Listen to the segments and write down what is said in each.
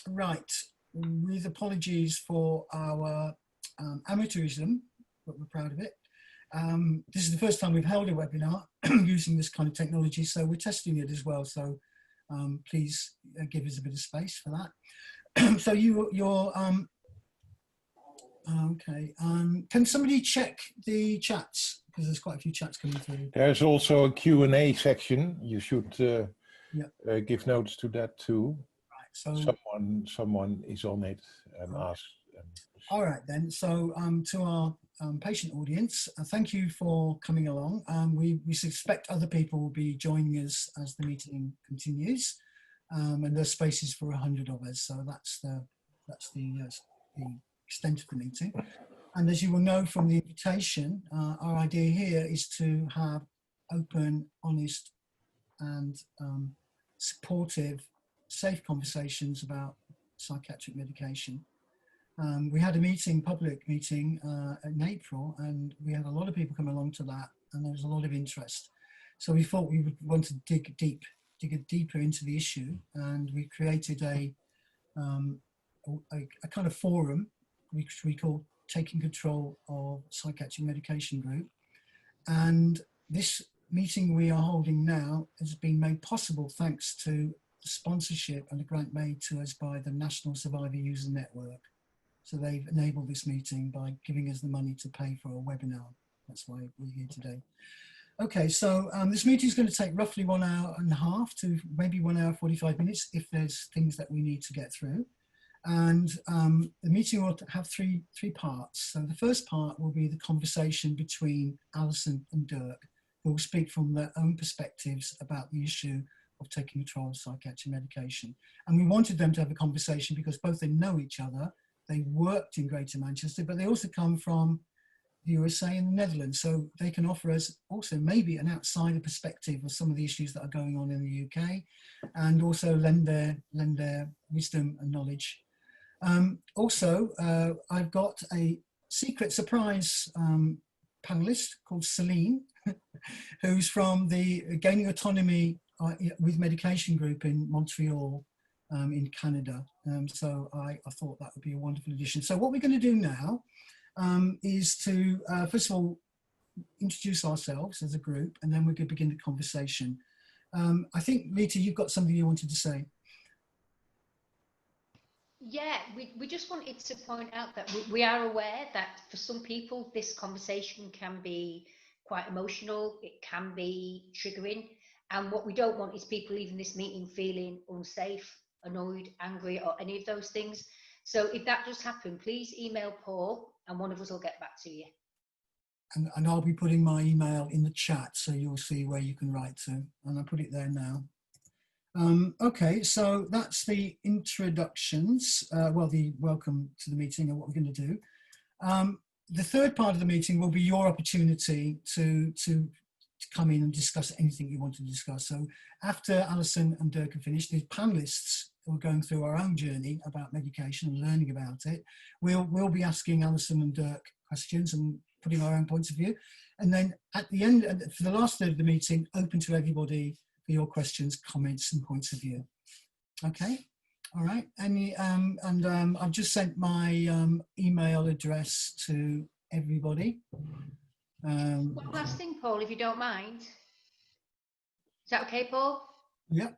Right, with apologies for our amateurism, but we're proud of it. This is the first time we've held a webinar using this kind of technology, so we're testing it as well. So please give us a bit of space for that. So you're okay. Can somebody check the chats, because there's quite a few chats coming through. There's also a Q&A section. You should give notice to that too. Right. So someone is on it and asks. All right then. So to our patient audience, thank you for coming along. We suspect other people will be joining us as the meeting continues, and there's spaces for 100 of us. So that's the extent of the meeting. And as you will know from the invitation, our idea here is to have open, honest, and supportive, safe conversations about psychiatric medication. We had a meeting, public meeting in April, and we had a lot of people come along to that, and there was a lot of interest. So we thought we would want to dig deeper into the issue, and we created a kind of forum which we call Taking Control of Psychiatric Medication Group. And this meeting we are holding now has been made possible thanks to the sponsorship and a grant made to us by the National Survivor User Network. So they've enabled this meeting by giving us the money to pay for a webinar. That's why we're here today. Okay, so this meeting is going to take roughly 1 hour and a half to maybe 1 hour 45 minutes if there's things that we need to get through. And the meeting will have three parts. So the first part will be the conversation between Alison and Dirk, who will speak from their own perspectives about the issue of taking control of psychiatric medication. And we wanted them to have a conversation because both they know each other, they worked in Greater Manchester, but they also come from the USA and the Netherlands. So they can offer us also maybe an outsider perspective of some of the issues that are going on in the UK, and also lend their wisdom and knowledge. I've got a secret surprise panelist called Celine, who's from the Gaining Autonomy with Medication group in Montreal in Canada. So I thought that would be a wonderful addition. So what we're going to do now is to, first of all, introduce ourselves as a group, and then we're going to begin the conversation. I think, Rita, you've got something you wanted to say. Yeah, we just wanted to point out that we are aware that for some people this conversation can be quite emotional, it can be triggering, and what we don't want is people leaving this meeting feeling unsafe, annoyed, angry, or any of those things. So if that does happen, please email Paul and one of us will get back to you. And I'll be putting my email in the chat so you'll see where you can write to, and I'll put it there now. Okay, so that's the introductions, well, the welcome to the meeting and what we're going to do. The third part of the meeting will be your opportunity to come in and discuss anything you want to discuss. So after Alison and Dirk have finished, the panelists who are going through our own journey about medication and learning about it, we'll be asking Alison and Dirk questions and putting our own points of view. And then at the end, for the last third of the meeting, open to everybody for your questions, comments, and points of view. Okay, all right. I've just sent my email address to everybody. One last thing, Paul, if you don't mind. Is that okay, Paul? Yeah.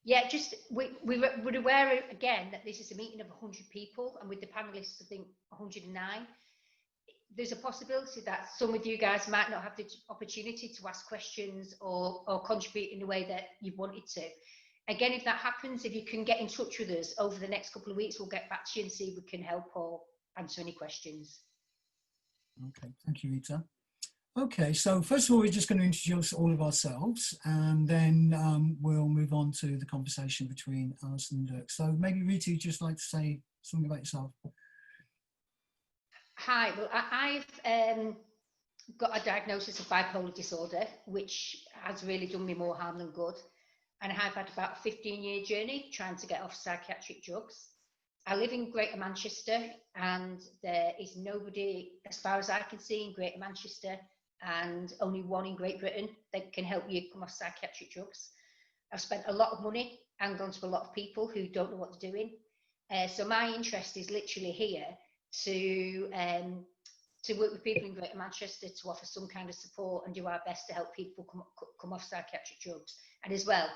Yeah, just we're aware again that this is a meeting of 100 people, and with the panelists, I think 109. There's a possibility that some of you guys might not have the opportunity to ask questions or contribute in the way that you've wanted to. Again, if that happens, if you can get in touch with us over the next couple of weeks, we'll get back to you and see if we can help or answer any questions. Okay, thank you, Rita. Okay, so first of all, we're just going to introduce all of ourselves, and then we'll move on to the conversation between Alison and Dirk. So maybe Rita, you'd just like to say something about yourself. Hi, well, I've got a diagnosis of bipolar disorder, which has really done me more harm than good. And I've had about a 15-year journey trying to get off psychiatric drugs. I live in Greater Manchester, and there is nobody, as far as I can see, in Greater Manchester, and only one in Great Britain that can help you come off psychiatric drugs. I've spent a lot of money and gone to a lot of people who don't know what they're doing. So my interest is literally here to work with people in Greater Manchester to offer some kind of support and do our best to help people come off psychiatric drugs, and as well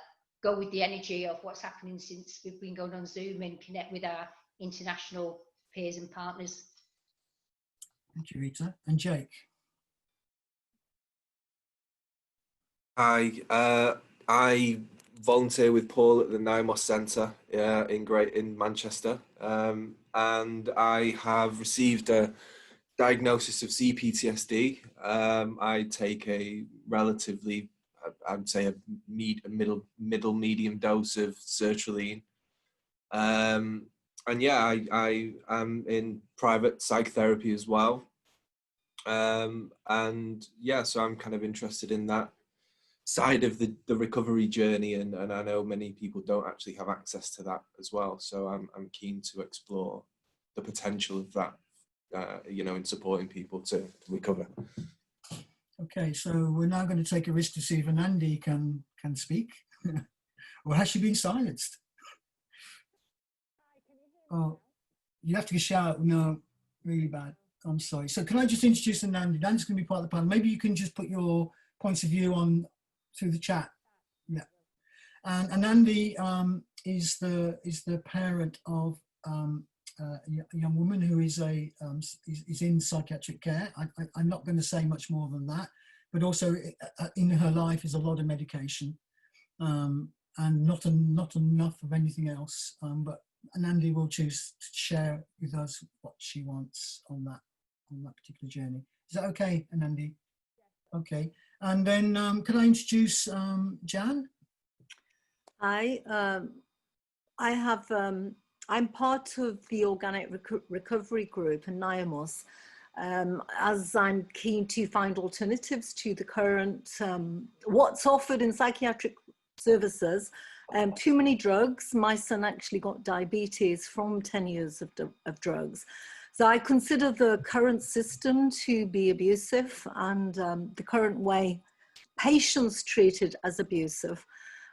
go with the energy of what's happening since we've been going on Zoom and connect with our international peers and partners. Thank you, Rita. And Jake? Hi, I volunteer with Paul at the NIMOS Centre in Manchester, and I have received a diagnosis of CPTSD. I take a relatively, I'd say a middle medium dose of sertraline, and yeah, I am in private psychotherapy as well, and yeah, so I'm kind of interested in that side of the recovery journey, and I know many people don't actually have access to that as well, so I'm keen to explore the potential of that, you know, in supporting people to recover. Okay, so we're now going to take a risk to see if Anandi can speak. Or has she been silenced? Oh, you have to shout. No, really bad. I'm sorry. So can I just introduce Anandi? Anandi's going to be part of the panel. Maybe you can just put your points of view on through the chat. Yeah. And Anandi is the parent of a young woman who is is in psychiatric care. I'm not going to say much more than that, but also in her life is a lot of medication, and not enough of anything else. But Anandi will choose to share with us what she wants on that particular journey. Is that okay, Anandi? Okay. And then can I introduce Jan? Hi, I'm part of the Organic Recovery Group in NIMOS, as I'm keen to find alternatives to the current, what's offered in psychiatric services. Too many drugs. My son actually got diabetes from 10 years of drugs. So I consider the current system to be abusive, and the current way patients treated as abusive.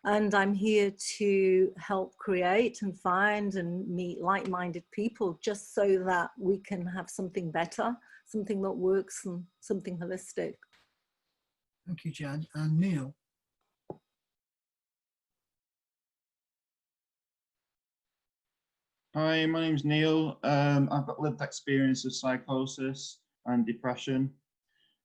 And I'm here to help create and find and meet like-minded people, just so that we can have something better, something that works, and something holistic. Thank you, Jan. And Neil. Hi, my name's Neil. I've got lived experience of psychosis and depression.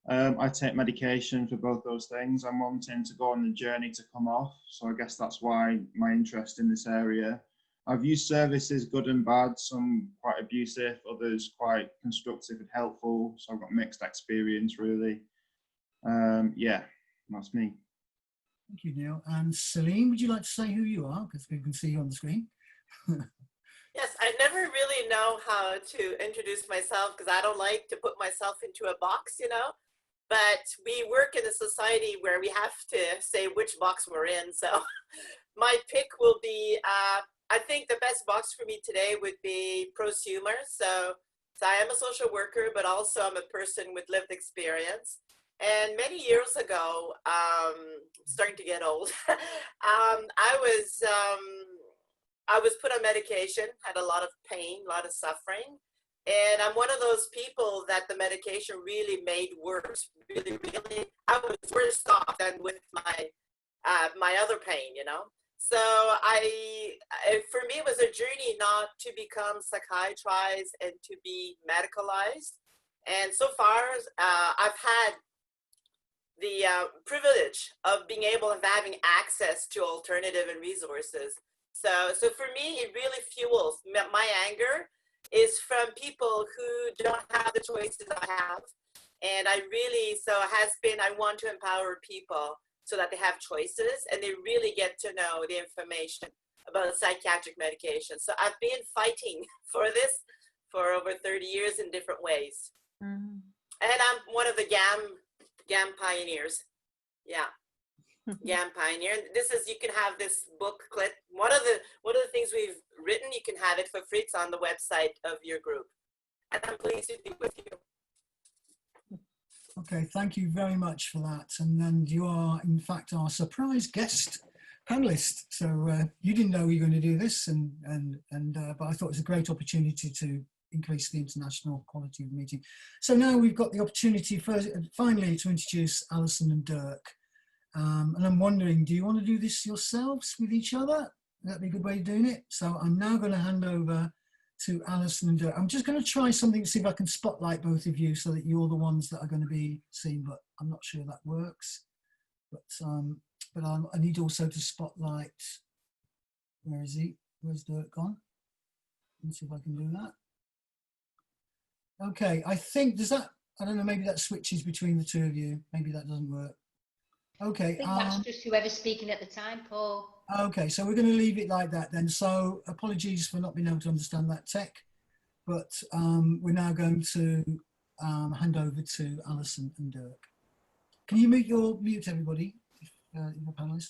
I take medication for both those things. I'm wanting to go on the journey to come off, so I guess that's why my interest in this area. I've used services good and bad, some quite abusive, others quite constructive and helpful, so I've got mixed experience really. Yeah, that's me. Thank you, Neil. And Celine, would you like to say who you are? Because we can see you on the screen. Yes, I never really know how to introduce myself because I don't like to put myself into a box, you know, but we work in a society where we have to say which box we're in. So my pick will be, I think the best box for me today would be prosumer. So I am a social worker, but also I'm a person with lived experience. And many years ago, starting to get old, I was put on medication, had a lot of pain, a lot of suffering. And I'm one of those people that the medication really made worse. Really, I was worse off than with my other pain, you know. So for me, it was a journey not to become psychiatrized and to be medicalized. And so far, I've had the privilege of being able of having access to alternative and resources. So for me, it really fuels my anger is from people who don't have the choices I have. And I want to empower people so that they have choices and they really get to know the information about psychiatric medication. So I've been fighting for this for over 30 years in different ways. Mm-hmm. And I'm one of the GAM pioneers. Yeah. GAM pioneer. You can have this booklet. One of the things we've written, you can have it for free. It's on the website of your group. And I'm pleased to be with you. Okay, thank you very much for that. And then you are, in fact, our surprise guest panelist. So you didn't know you were going to do this, but I thought it was a great opportunity to increase the international quality of the meeting. So now we've got the opportunity finally to introduce Alison and Dirk. And I'm wondering, do you want to do this yourselves with each other? That'd be a good way of doing it. So I'm now going to hand over to Alison and Dirk. I'm just going to try something to see if I can spotlight both of you so that you're the ones that are going to be seen, but I'm not sure that works. But I need also to spotlight, where is he? Where's Dirk gone? Let's see if I can do that. Okay, I think, does that, I don't know, maybe that switches between the two of you. Maybe that doesn't work. Okay. I think that's just whoever's speaking at the time, Paul. Okay, so we're going to leave it like that then. So apologies for not being able to understand that tech, but we're now going to hand over to Alison and Dirk. Can you mute everybody, if you're a panelist?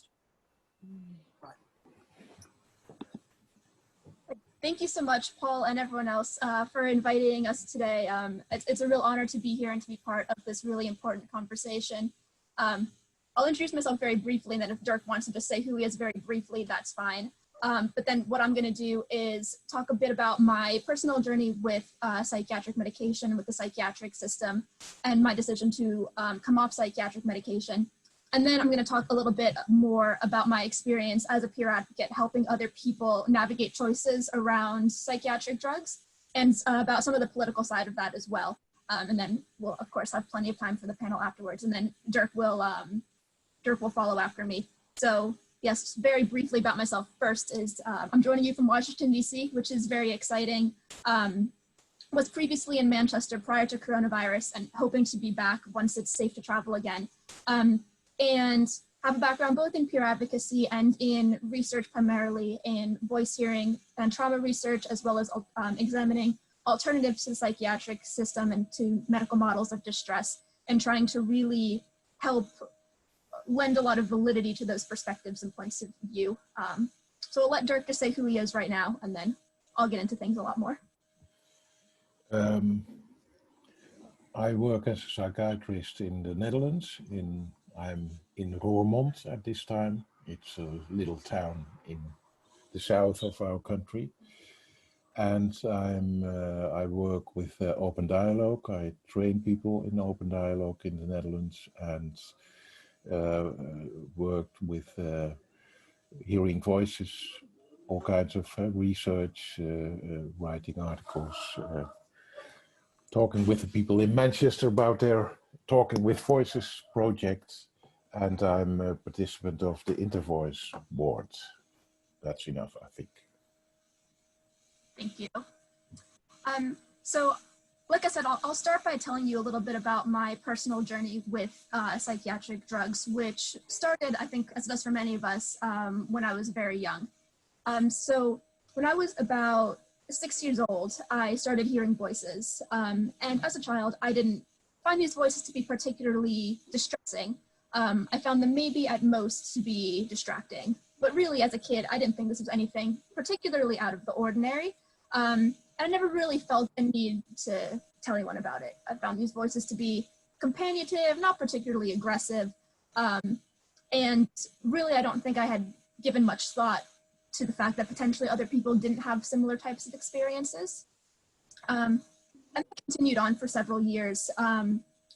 Right. Thank you so much, Paul and everyone else, for inviting us today. It's a real honor to be here and to be part of this really important conversation. I'll introduce myself very briefly, and then if Dirk wants to just say who he is very briefly, that's fine. But then what I'm going to do is talk a bit about my personal journey with psychiatric medication, with the psychiatric system, and my decision to come off psychiatric medication. And then I'm going to talk a little bit more about my experience as a peer advocate, helping other people navigate choices around psychiatric drugs, and about some of the political side of that as well. And then we'll, of course, have plenty of time for the panel afterwards. And then Dirk will follow after me. So yes, very briefly about myself. First is I'm joining you from Washington, D.C., which is very exciting. Was previously in Manchester prior to coronavirus and hoping to be back once it's safe to travel again. And have a background both in peer advocacy and in research, primarily in voice hearing and trauma research, as well as examining alternatives to the psychiatric system and to medical models of distress, and trying to really help lend a lot of validity to those perspectives and points of view. So I'll let Dirk just say who he is right now, and then I'll get into things a lot more. I work as a psychiatrist in the Netherlands. I'm in Roermond at this time. It's a little town in the south of our country. And I work with open dialogue. I train people in open dialogue in the Netherlands, and worked with hearing voices, all kinds of research, writing articles, talking with the people in Manchester about their Talking with Voices project, and I'm a participant of the Intervoice board. That's enough, I think. Thank you. So, like I said, I'll start by telling you a little bit about my personal journey with psychiatric drugs, which started, I think, as it does for many of us, when I was very young. So when I was about 6 years old, I started hearing voices. And as a child, I didn't find these voices to be particularly distressing. I found them maybe at most to be distracting. But really, as a kid, I didn't think this was anything particularly out of the ordinary. And I never really felt a need to tell anyone about it. I found these voices to be companionative, not particularly aggressive. And really, I don't think I had given much thought to the fact that potentially other people didn't have similar types of experiences. And that continued on for several years.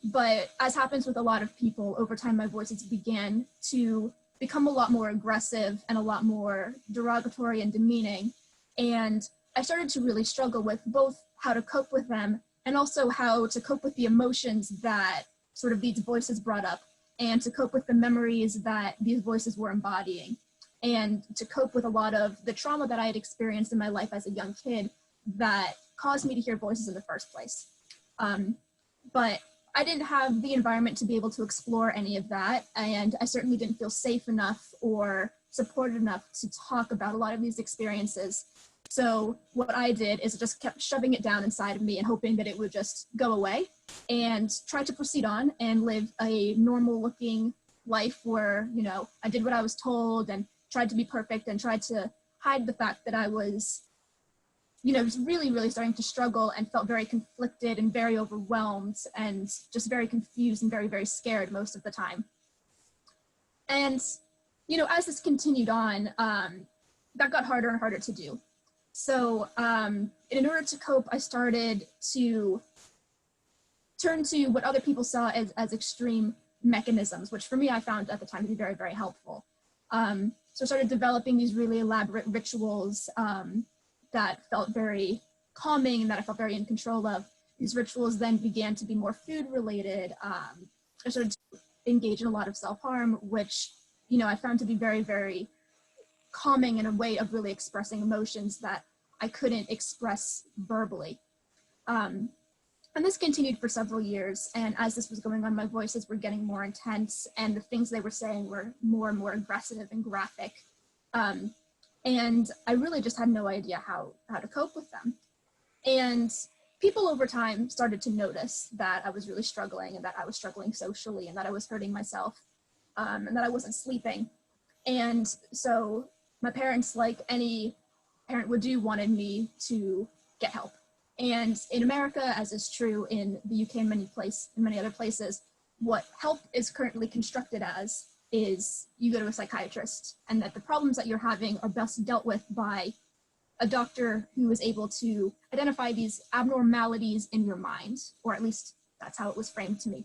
But as happens with a lot of people, over time, my voices began to become a lot more aggressive and a lot more derogatory and demeaning. And I started to really struggle with both how to cope with them and also how to cope with the emotions that sort of these voices brought up, and to cope with the memories that these voices were embodying, and to cope with a lot of the trauma that I had experienced in my life as a young kid that caused me to hear voices in the first place. But I didn't have the environment to be able to explore any of that, and I certainly didn't feel safe enough or supported enough to talk about a lot of these experiences. So what I did is just kept shoving it down inside of me and hoping that it would just go away, and tried to proceed on and live a normal looking life where, you know, I did what I was told and tried to be perfect and tried to hide the fact that I was, you know, was really, really starting to struggle and felt very conflicted and very overwhelmed and just very confused and very, very scared most of the time. And you know, as this continued on, that got harder and harder to do. So in order to cope, I started to turn to what other people saw as extreme mechanisms, which for me, I found at the time to be very, very helpful. So I started developing these really elaborate rituals that felt very calming and that I felt very in control of. These rituals then began to be more food related. I started to engage in a lot of self-harm, which, you know, I found to be very, very calming in a way of really expressing emotions that I couldn't express verbally. And this continued for several years. And as this was going on, my voices were getting more intense and the things they were saying were more and more aggressive and graphic. And I really just had no idea how to cope with them. And people over time started to notice that I was really struggling and that I was struggling socially and that I was hurting myself and that I wasn't sleeping. And so my parents, like any parent would do, wanted me to get help. And in America, as is true in the UK and many other places, what help is currently constructed as is you go to a psychiatrist, and that the problems that you're having are best dealt with by a doctor who is able to identify these abnormalities in your mind, or at least that's how it was framed to me.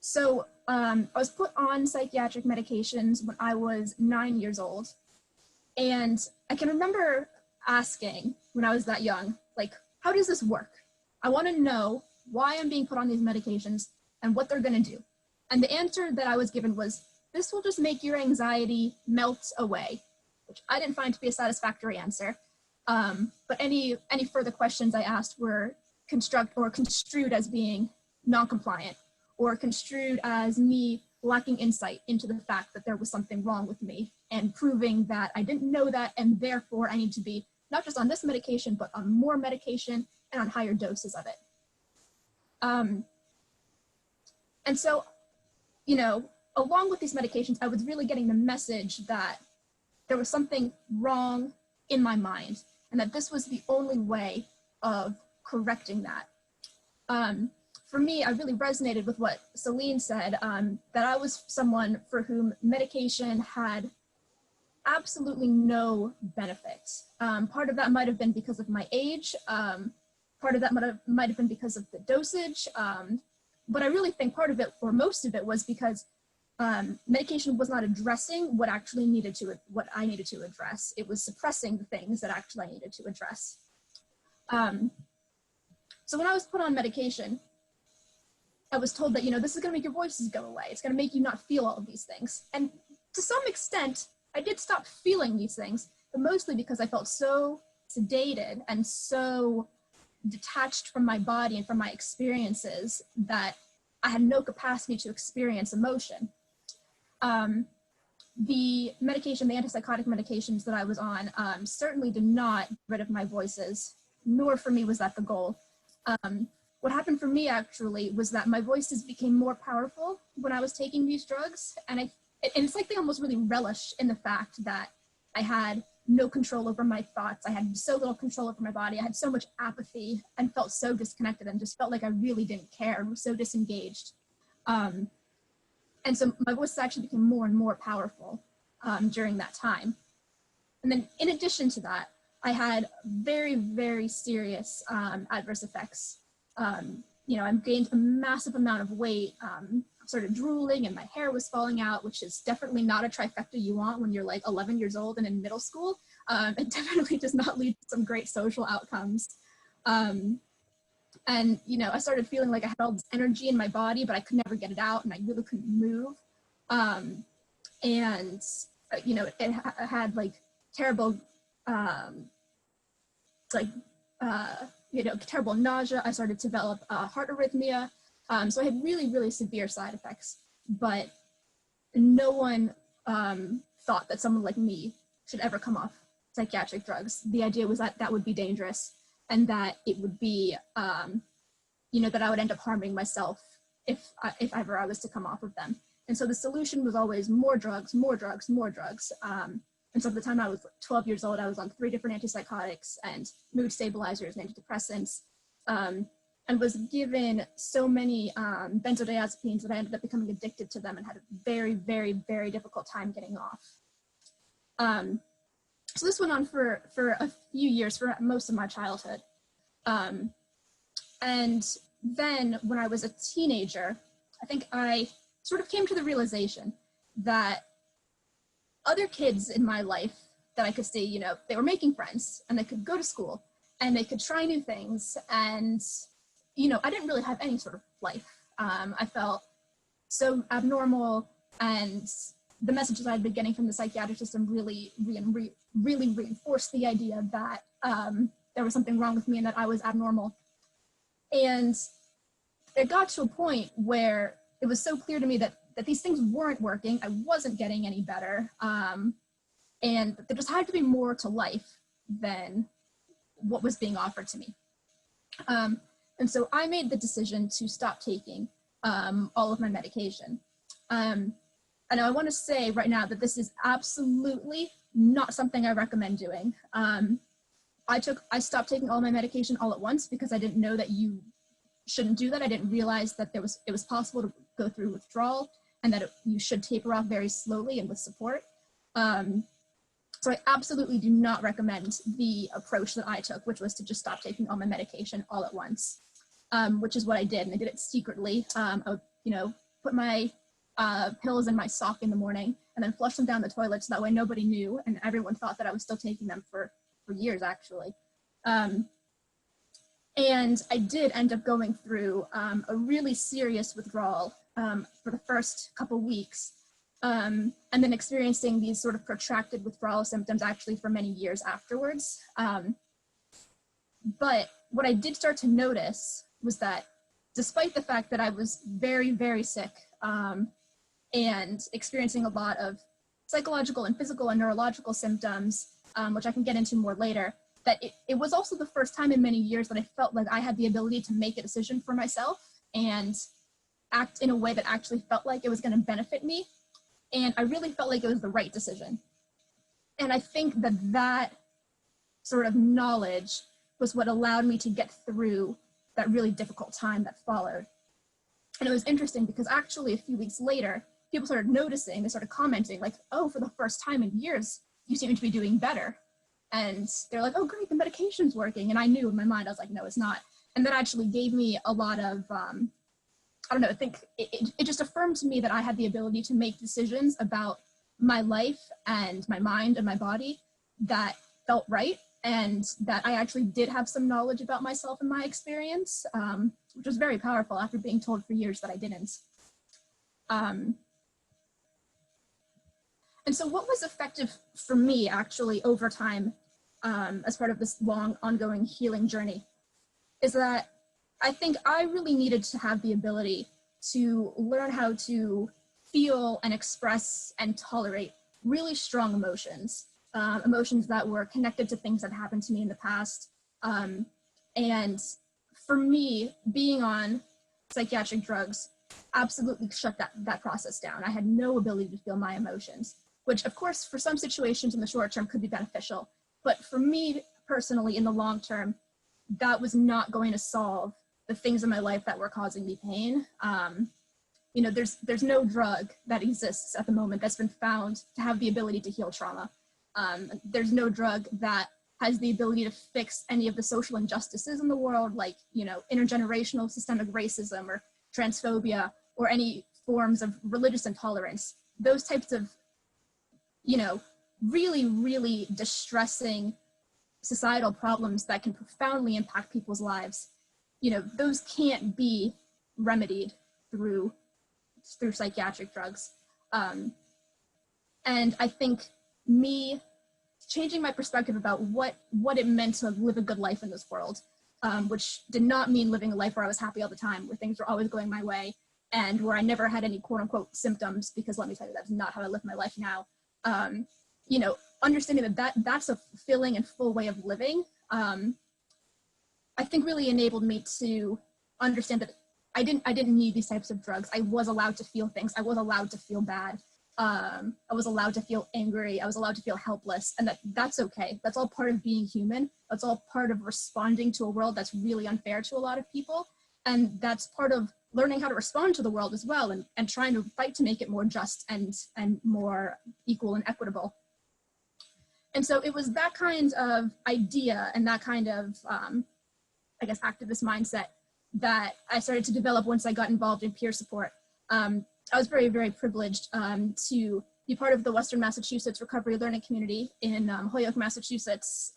So I was put on psychiatric medications when I was 9 years old. And I can remember asking when I was that young, like, how does this work? I want to know why I'm being put on these medications and what they're going to do. And the answer that I was given was, this will just make your anxiety melt away, which I didn't find to be a satisfactory answer. But any further questions I asked were construed as being non-compliant, or construed as me lacking insight into the fact that there was something wrong with me, and proving that I didn't know that, and therefore I need to be not just on this medication, but on more medication and on higher doses of it. And so, you know, along with these medications, I was really getting the message that there was something wrong in my mind, and that this was the only way of correcting that. For me, I really resonated with what Celine said, that I was someone for whom medication had absolutely no benefit. Part of that might have been because of my age. Part of that might have been because of the dosage. But I really think part of it, or most of it, was because medication was not addressing what I needed to address. It was suppressing the things that actually I needed to address. So when I was put on medication, I was told that, you know, this is going to make your voices go away. It's going to make you not feel all of these things. And to some extent, I did stop feeling these things, but mostly because I felt so sedated and so detached from my body and from my experiences that I had no capacity to experience emotion. The medication, the antipsychotic medications that I was on, certainly did not get rid of my voices, nor for me was that the goal. What happened for me actually was that my voices became more powerful when I was taking these drugs, and it's like they almost really relished in the fact that I had no control over my thoughts. I had so little control over my body. I had so much apathy and felt so disconnected and just felt like I really didn't care and was so disengaged. And so my voices actually became more and more powerful during that time. And then in addition to that, I had very, very serious adverse effects. You know, I gained a massive amount of weight, started drooling, and my hair was falling out, which is definitely not a trifecta you want when you're like 11 years old and in middle school. It definitely does not lead to some great social outcomes. And, you know, I started feeling like I had all this energy in my body, but I could never get it out, and I really couldn't move. And, you know, it had like terrible, you know, terrible nausea. I started to develop heart arrhythmia. So I had really, really severe side effects, but no one thought that someone like me should ever come off psychiatric drugs. The idea was that that would be dangerous, and that it would be, you know, that I would end up harming myself if ever I was to come off of them. And so the solution was always more drugs, more drugs, more drugs. And so at the time I was 12 years old, I was on 3 different antipsychotics and mood stabilizers and antidepressants. and was given so many benzodiazepines that I ended up becoming addicted to them and had a very, very, very difficult time getting off. So this went on for a few years, for most of my childhood. And then when I was a teenager, I think I sort of came to the realization that other kids in my life that I could see, you know, they were making friends and they could go to school and they could try new things. And, you know, I didn't really have any sort of life. I felt so abnormal, and the messages I'd been getting from the psychiatric system really reinforced the idea that there was something wrong with me and that I was abnormal. And it got to a point where it was so clear to me that these things weren't working. I wasn't getting any better. And there just had to be more to life than what was being offered to me. And so I made the decision to stop taking all of my medication. And I want to say right now that this is absolutely not something I recommend doing. I stopped taking all my medication all at once because I didn't know that you shouldn't do that. I didn't realize that it was possible to go through withdrawal, and that you should taper off very slowly and with support. So I absolutely do not recommend the approach that I took, which was to just stop taking all my medication all at once, which is what I did. And I did it secretly. I would, you know, put my pills in my sock in the morning and then flush them down the toilet so that way nobody knew, and everyone thought that I was still taking them for years, actually. And I did end up going through a really serious withdrawal for the first couple weeks, and then experiencing these sort of protracted withdrawal symptoms actually for many years afterwards. But what I did start to notice was that despite the fact that I was very, very sick and experiencing a lot of psychological and physical and neurological symptoms, which I can get into more later, that it was also the first time in many years that I felt like I had the ability to make a decision for myself and act in a way that actually felt like it was going to benefit me. And I really felt like it was the right decision. And I think that sort of knowledge was what allowed me to get through that really difficult time that followed. And it was interesting because actually a few weeks later, people started noticing, they started commenting like, oh, for the first time in years, you seem to be doing better. And they're like, oh, great, the medication's working. And I knew in my mind, I was like, no, it's not. And that actually gave me a lot of, I don't know, I think it just affirmed to me that I had the ability to make decisions about my life and my mind and my body that felt right, and that I actually did have some knowledge about myself and my experience, which was very powerful after being told for years that I didn't. And so what was effective for me actually over time as part of this long ongoing healing journey is that I think I really needed to have the ability to learn how to feel and express and tolerate really strong emotions, emotions that were connected to things that happened to me in the past. And for me, being on psychiatric drugs absolutely shut that process down. I had no ability to feel my emotions, which of course for some situations in the short term could be beneficial. But for me personally, in the long term, that was not going to solve the things in my life that were causing me pain. You know, there's no drug that exists at the moment that's been found to have the ability to heal trauma. There's no drug that has the ability to fix any of the social injustices in the world, like, you know, intergenerational systemic racism or transphobia or any forms of religious intolerance. Those types of, you know, really, really distressing societal problems that can profoundly impact people's lives, you know, those can't be remedied through psychiatric drugs. And I think me changing my perspective about what it meant to live a good life in this world, which did not mean living a life where I was happy all the time, where things were always going my way, and where I never had any quote unquote symptoms, because let me tell you, that's not how I live my life now. You know, understanding that's a fulfilling and full way of living, I think really enabled me to understand that I didn't need these types of drugs. I was allowed to feel things. I was allowed to feel bad. I was allowed to feel angry. I was allowed to feel helpless, and that's okay. That's all part of being human. That's all part of responding to a world that's really unfair to a lot of people. And that's part of learning how to respond to the world as well, and trying to fight to make it more just and more equal and equitable. And so it was that kind of idea and that kind of, I guess, activist mindset that I started to develop once I got involved in peer support. I was very, very privileged to be part of the Western Massachusetts Recovery Learning Community in Holyoke, Massachusetts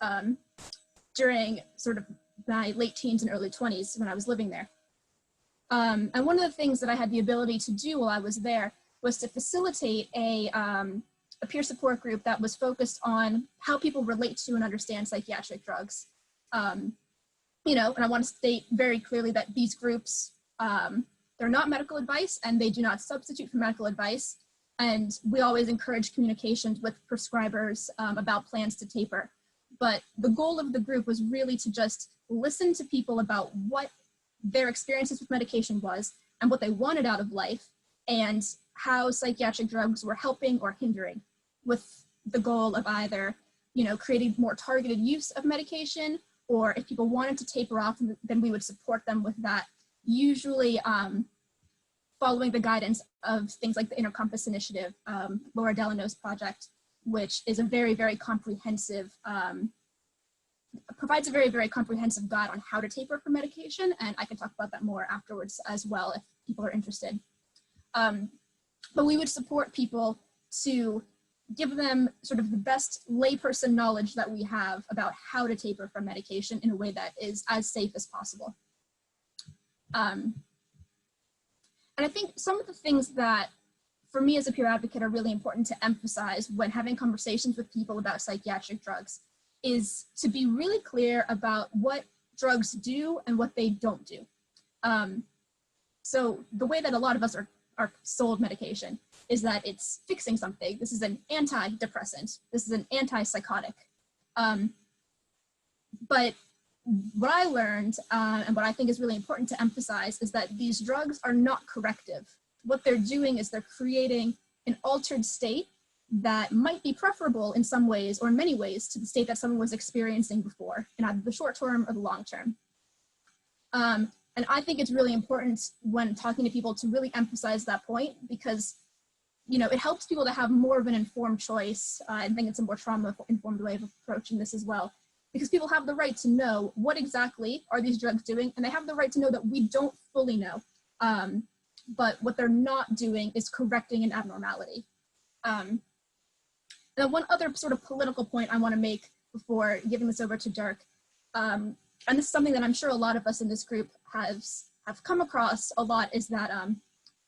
during sort of my late teens and early 20s when I was living there. And one of the things that I had the ability to do while I was there was to facilitate a peer support group that was focused on how people relate to and understand psychiatric drugs. You know, and I want to state very clearly that these groups, they're not medical advice and they do not substitute for medical advice. And we always encourage communications with prescribers about plans to taper. But the goal of the group was really to just listen to people about what their experiences with medication was and what they wanted out of life and how psychiatric drugs were helping or hindering, with the goal of either, you know, creating more targeted use of medication, or if people wanted to taper off, then we would support them with that, usually following the guidance of things like the Inner Compass Initiative, Laura Delano's project, which is a very, very comprehensive, provides a very, very comprehensive guide on how to taper for medication. And I can talk about that more afterwards as well if people are interested. But we would support people to give them sort of the best layperson knowledge that we have about how to taper from medication in a way that is as safe as possible. And I think some of the things that for me as a peer advocate are really important to emphasize when having conversations with people about psychiatric drugs is to be really clear about what drugs do and what they don't do. So the way that a lot of us are sold medication is that it's fixing something. This is an antidepressant. This is an antipsychotic. But what I learned, and what I think is really important to emphasize, is that these drugs are not corrective. What they're doing is they're creating an altered state that might be preferable in some ways or in many ways to the state that someone was experiencing before, in either the short term or the long term. And I think it's really important when talking to people to really emphasize that point, because, you know, it helps people to have more of an informed choice. I think it's a more trauma-informed way of approaching this as well, because people have the right to know what exactly are these drugs doing, and they have the right to know that we don't fully know. But what they're not doing is correcting an abnormality. And one other sort of political point I want to make before giving this over to Dirk, and this is something that I'm sure a lot of us in this group have come across a lot, is that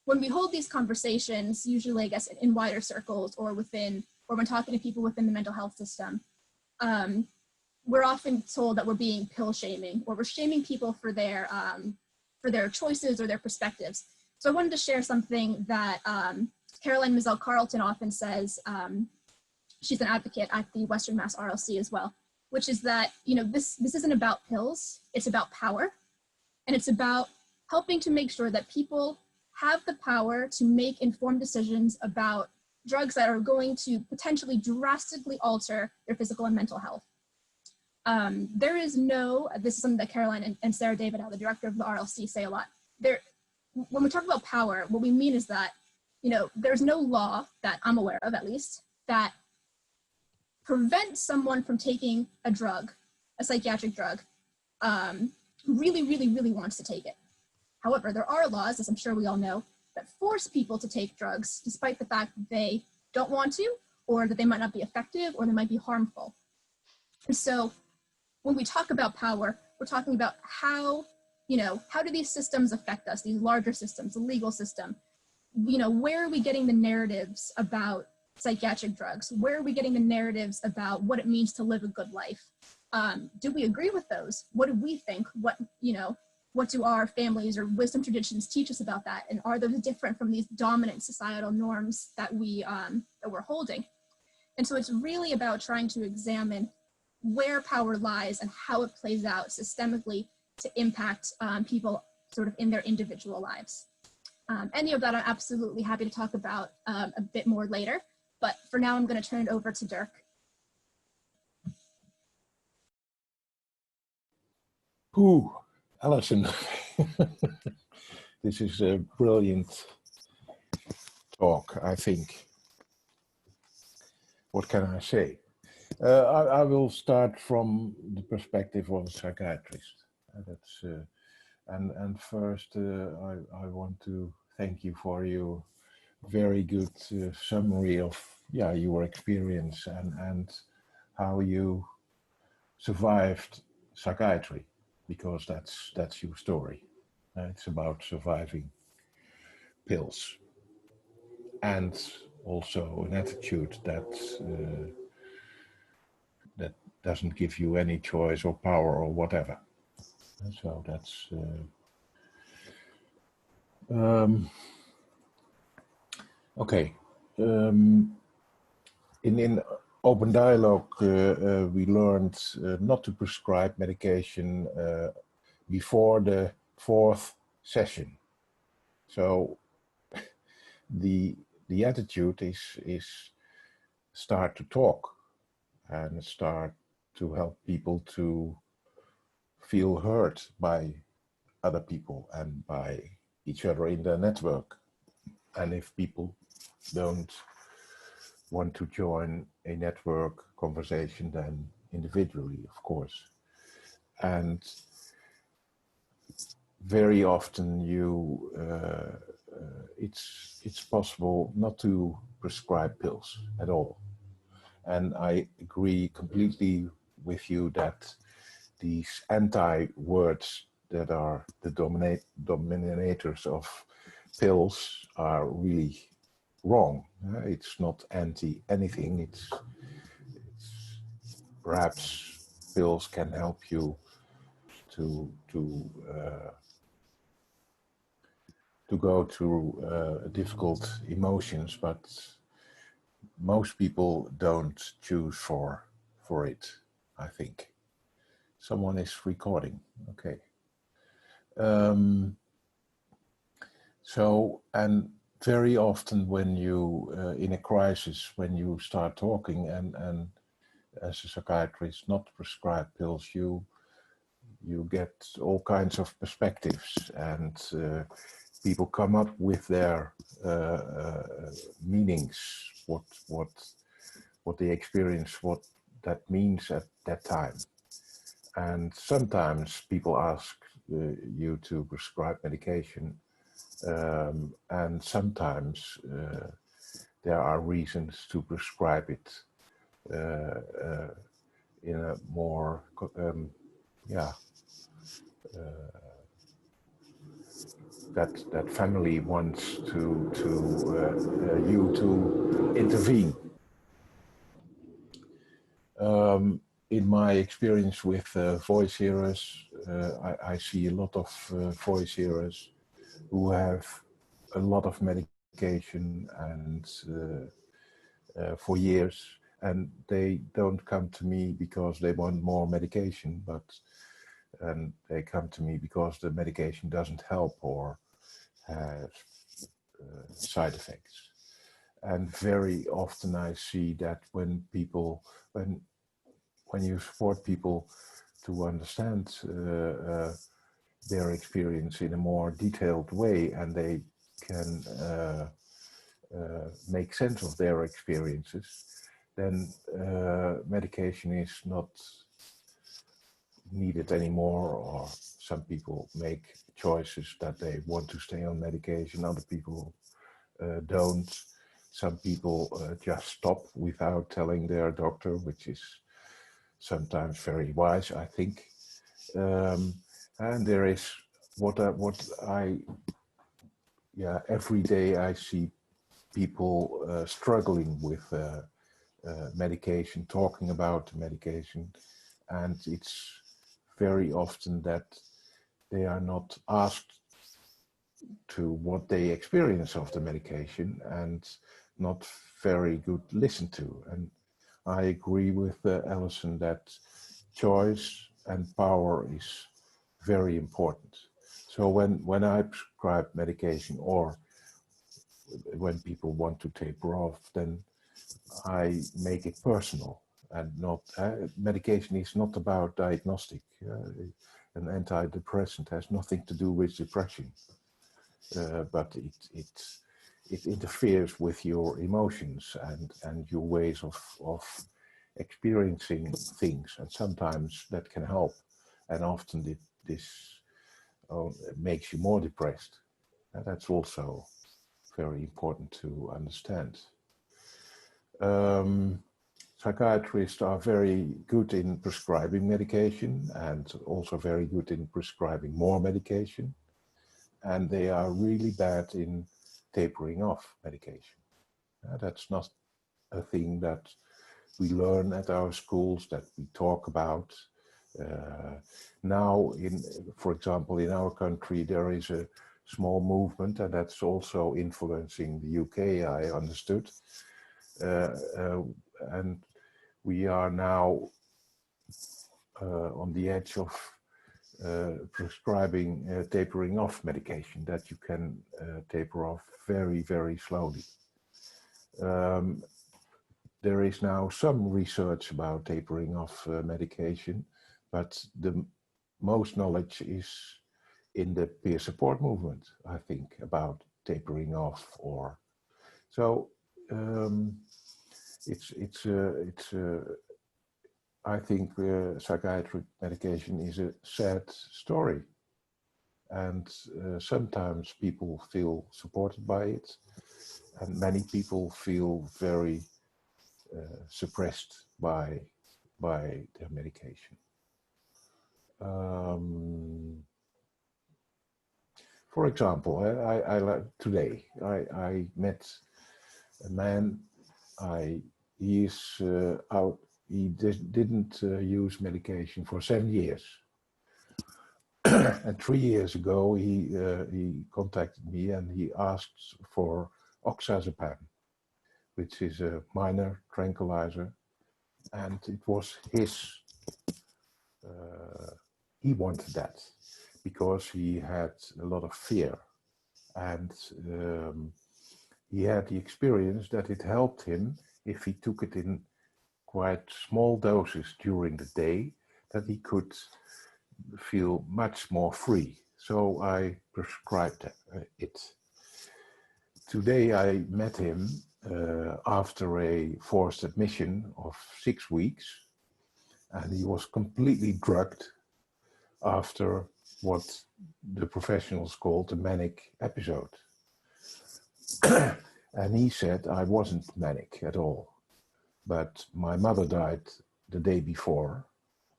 when we hold these conversations, usually I guess in wider circles or when talking to people within the mental health system, we're often told that we're being pill shaming, or we're shaming people for their choices or their perspectives. So I wanted to share something that Caroline Mizell Carlton often says. She's an advocate at the Western Mass RLC as well, which is that, you know, this isn't about pills, it's about power. And it's about helping to make sure that people have the power to make informed decisions about drugs that are going to potentially drastically alter their physical and mental health. There is this is something that Caroline and Sarah David, the director of the RLC, say a lot. When we talk about power, what we mean is that, you know, there's no law that I'm aware of, at least, that prevents someone from taking a drug, a psychiatric drug, really, really, really wants to take it. However, there are laws, as I'm sure we all know, that force people to take drugs despite the fact that they don't want to, or that they might not be effective, or they might be harmful. And so when we talk about power, we're talking about how do these systems affect us, these larger systems, the legal system? You know, where are we getting the narratives about psychiatric drugs? Where are we getting the narratives about what it means to live a good life? Do we agree with those? What do we think? What do our families or wisdom traditions teach us about that? And are those different from these dominant societal norms that we're holding? And so it's really about trying to examine where power lies and how it plays out systemically to impact people sort of in their individual lives. Any of that I'm absolutely happy to talk about a bit more later, but for now I'm going to turn it over to Dirk. Ooh, Alison, this is a brilliant talk, I think. What can I say? I will start from the perspective of a psychiatrist. And first, I want to thank you for your very good summary of your experience and how you survived psychiatry, because that's your story. It's about surviving pills and also an attitude that that doesn't give you any choice or power or whatever. So that's okay. In open dialogue, we learned not to prescribe medication before the 4th session. So the attitude is start to talk and start to help people to feel heard by other people and by each other in the network. And if people don't want to join a network conversation, then individually, of course. And very often it's possible not to prescribe pills at all. And I agree completely with you that these anti-words that are the dominators of pills are really wrong. It's not anti-anything. It's perhaps pills can help you to go through difficult emotions, but most people don't choose for it, I think. Someone is recording, okay. So, and very often when you, in a crisis, when you start talking and as a psychiatrist not prescribe pills, you get all kinds of perspectives, and people come up with their meanings, what they experience, what that means at that time. And sometimes people ask you to prescribe medication, and sometimes there are reasons to prescribe it in a more that family wants you to intervene. In my experience with voice hearers, I see a lot of voice hearers who have a lot of medication and for years, and they don't come to me because they want more medication, and they come to me because the medication doesn't help or has side effects. And very often I see that when you support people to understand their experience in a more detailed way, and they can make sense of their experiences, then medication is not needed anymore, or some people make choices that they want to stay on medication, other people don't. Some people just stop without telling their doctor, which is sometimes very wise, I think. And there is every day I see people struggling with medication, talking about medication, and it's very often that they are not asked to what they experience of the medication and not very good listened to. And I agree with Alison that choice and power is very important. So when I prescribe medication, or when people want to taper off, then I make it personal, and not medication is not about diagnostic. An antidepressant has nothing to do with depression, but it interferes with your emotions and your ways of experiencing things, and sometimes that can help, and often this makes you more depressed. And that's also very important to understand. Psychiatrists are very good in prescribing medication, and also very good in prescribing more medication. And they are really bad in tapering off medication. That's not a thing that we learn at our schools, that we talk about. Now, for example, in our country, there is a small movement, and that's also influencing the UK, I understood. And we are now on the edge of prescribing tapering off medication, that you can taper off very, very slowly. There is now some research about tapering off medication, but the most knowledge is in the peer support movement, I think, about tapering off. Or so I think psychiatric medication is a sad story, and sometimes people feel supported by it, and many people feel very suppressed by their medication. For example, today I met a man. He is out. He didn't use medication for 7 years, and 3 years ago he contacted me and he asked for oxazepam, which is a minor tranquilizer, and it was his. He wanted that because he had a lot of fear, and he had the experience that it helped him if he took it in quite small doses during the day, that he could feel much more free. So I prescribed it. Today I met him after a forced admission of 6 weeks, and he was completely drugged after what the professionals called a manic episode. And he said, I wasn't manic at all, but my mother died the day before,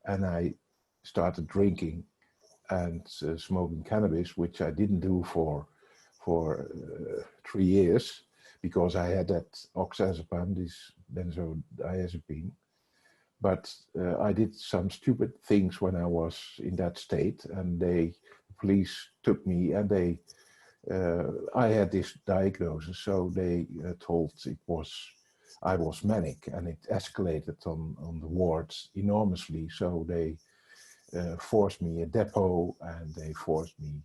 and I started drinking and smoking cannabis, which I didn't do for 3 years, because I had that oxazepam, this benzodiazepine. But I did some stupid things when I was in that state, and the police took me, and I had this diagnosis, so they told I was manic, and it escalated on the wards enormously. So they forced me a depot, and they forced me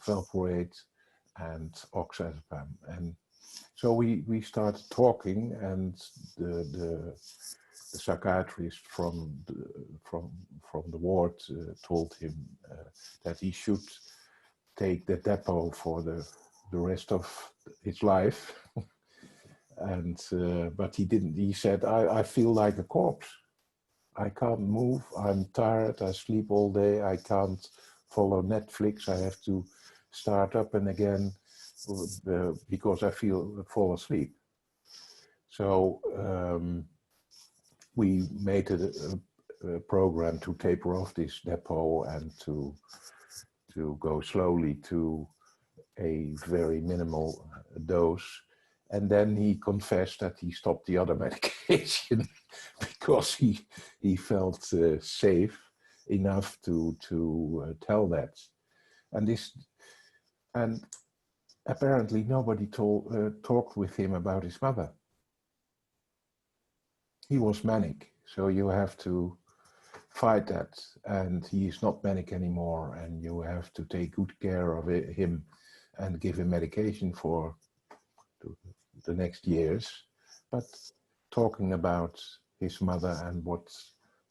valproate and oxazepam. And so we started talking, and the psychiatrist from the ward told him that he should take the depot for the rest of his life. And but he didn't. He said, I feel like a corpse. I can't move, I'm tired, I sleep all day, I can't follow Netflix, I have to start up and again because I fall asleep. So we made a program to taper off this depot and to go slowly to a very minimal dose. And then he confessed that he stopped the other medication because he felt safe enough to tell that. And apparently nobody talked with him about his mother. He was manic, so you have to fight that, and he is not manic anymore, and you have to take good care of him and give him medication for the next years. But talking about his mother and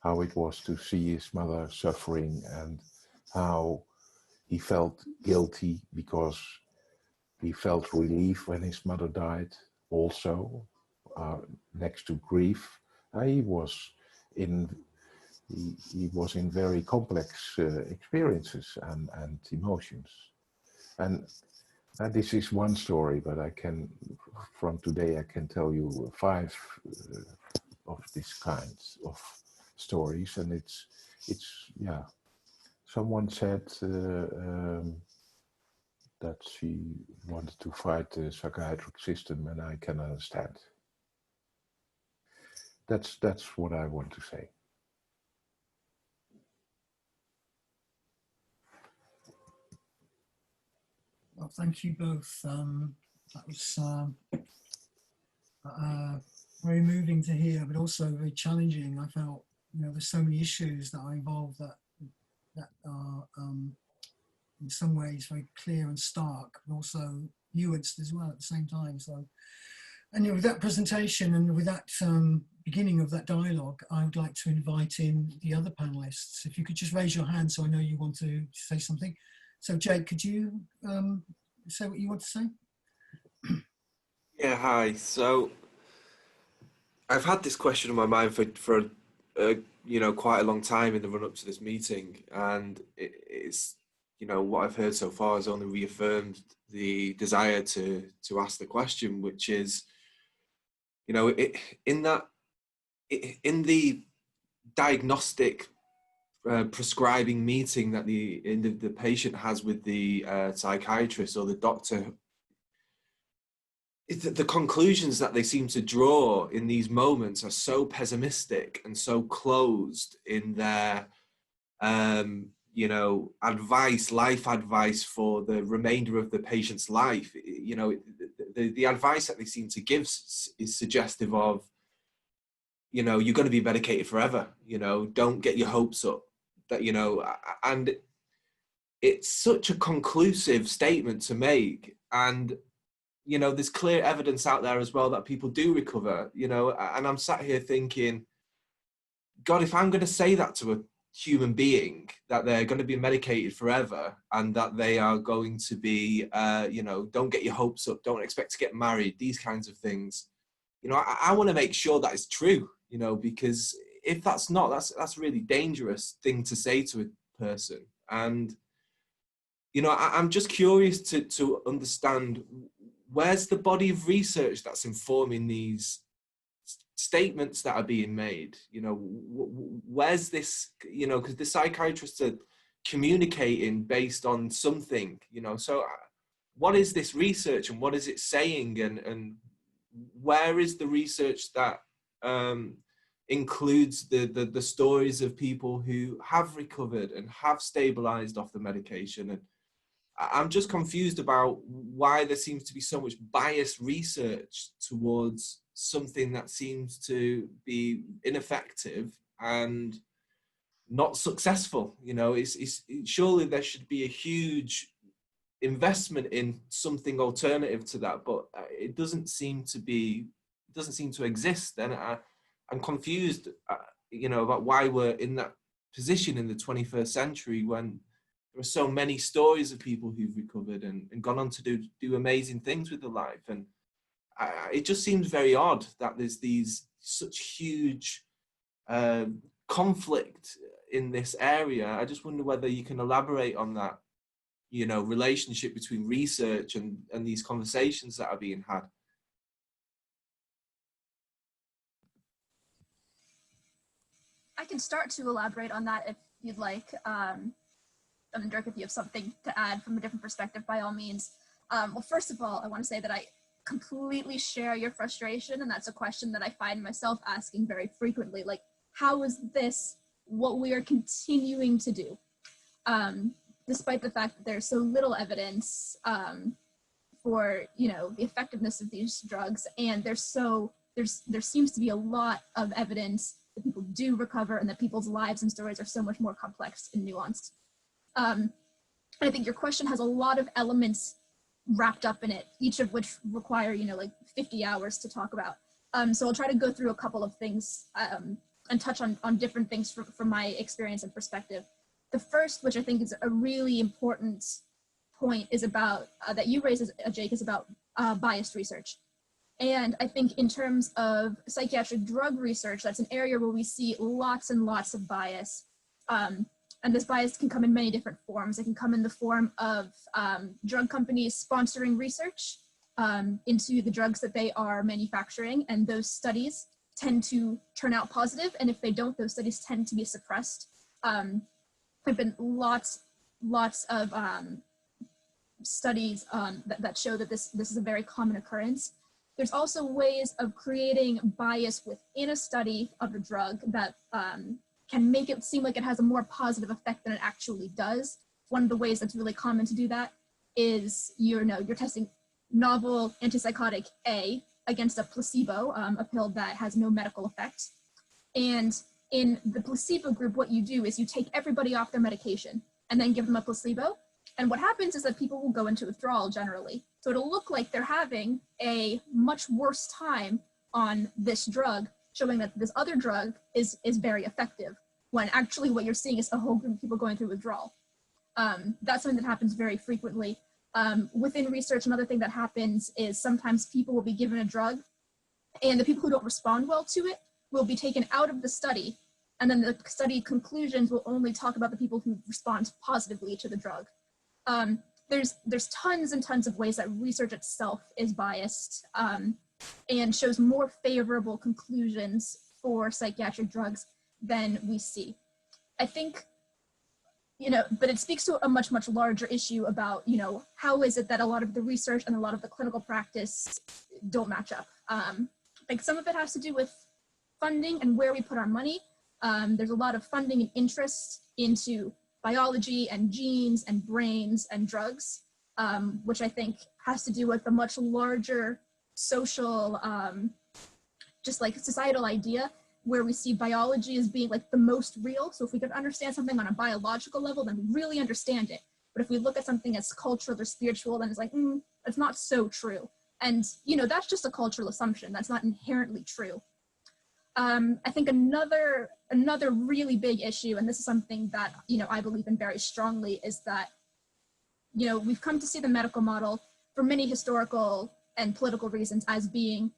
how it was to see his mother suffering, and how he felt guilty because he felt relief when his mother died also, next to grief. He was in very complex experiences and emotions. And this is one story, but from today I can tell you 5 of these kinds of stories. And it's yeah. Someone said that she wanted to fight the psychiatric system, and I can understand. That's what I want to say. Well, thank you both. That was very moving to hear, but also very challenging. I felt, there's so many issues that are involved that are in some ways very clear and stark, but also nuanced as well at the same time. So, and with that presentation and with that beginning of that dialogue, I would like to invite in the other panelists. If you could just raise your hand so I know you want to say something. So Jake, could you say what you want to say? Yeah, hi. So I've had this question on my mind for quite a long time in the run up to this meeting, and it's what I've heard so far has only reaffirmed the desire to ask the question, which is, in the diagnostic prescribing meeting that the patient has with the psychiatrist or the doctor, the conclusions that they seem to draw in these moments are so pessimistic and so closed in their life advice for the remainder of the patient's life. The advice that they seem to give is suggestive of, you're going to be medicated forever, don't get your hopes up, that, and it's such a conclusive statement to make. And, there's clear evidence out there as well that people do recover, and I'm sat here thinking, God, if I'm going to say that to a human being, that they're going to be medicated forever and that they are going to be, don't get your hopes up, don't expect to get married, these kinds of things, I want to make sure that is true, because if that's not, that's a really dangerous thing to say to a person. And, I'm just curious to understand, where's the body of research that's informing these statements that are being made? Where's this, because the psychiatrists are communicating based on something, so what is this research and what is it saying, and where is the research that includes the stories of people who have recovered and have stabilized off the medication? And I'm just confused about why there seems to be so much biased research towards something that seems to be ineffective and not successful. Surely there should be a huge investment in something alternative to that, but it doesn't seem to exist. And I'm confused, about why we're in that position in the 21st century when there are so many stories of people who've recovered and gone on to do amazing things with their life. And it just seems very odd that there's such huge conflict in this area. I just wonder whether you can elaborate on that, relationship between research and these conversations that are being had. I can start to elaborate on that if you'd like. Dirk, if you have something to add from a different perspective, by all means. Well, first of all, I want to say that I completely share your frustration, and that's a question that I find myself asking very frequently. Like, how is this what we are continuing to do? Despite the fact that there's so little evidence for, the effectiveness of these drugs, and there seems to be a lot of evidence that people do recover, and that people's lives and stories are so much more complex and nuanced. And I think your question has a lot of elements wrapped up in it, each of which require, you know, like 50 hours to talk about. So I'll try to go through a couple of things and touch on different things from my experience and perspective. The first, which I think is a really important point, is about, that you raised, Jake, is about biased research. And I think in terms of psychiatric drug research, that's an area where we see lots and lots of bias. And this bias can come in many different forms. It can come in the form of drug companies sponsoring research into the drugs that they are manufacturing, and those studies tend to turn out positive, and if they don't, those studies tend to be suppressed. There have been lots of studies that show that this is a very common occurrence. There's also ways of creating bias within a study of a drug that can make it seem like it has a more positive effect than it actually does. One of the ways that's really common to do that is you're testing novel antipsychotic A against a placebo, a pill that has no medical effect. And in the placebo group, what you do is you take everybody off their medication and then give them a placebo. And what happens is that people will go into withdrawal generally. So it'll look like they're having a much worse time on this drug, showing that this other drug is very effective, when actually what you're seeing is a whole group of people going through withdrawal. That's something that happens very frequently. Within research, another thing that happens is sometimes people will be given a drug, and the people who don't respond well to it will be taken out of the study, and then the study conclusions will only talk about the people who respond positively to the drug. There's tons and tons of ways that research itself is biased and shows more favorable conclusions for psychiatric drugs than we see. I think, but it speaks to a much, much larger issue about, how is it that a lot of the research and a lot of the clinical practice don't match up? Like some of it has to do with funding and where we put our money. There's a lot of funding and interest into biology and genes and brains and drugs, which I think has to do with a much larger social, just like societal idea, where we see biology as being like the most real. So if we could understand something on a biological level, then we really understand it. But if we look at something as cultural or spiritual, then it's like, it's not so true. And, that's just a cultural assumption. That's not inherently true. I think another really big issue, and this is something that, I believe in very strongly, is that, we've come to see the medical model for many historical and political reasons as being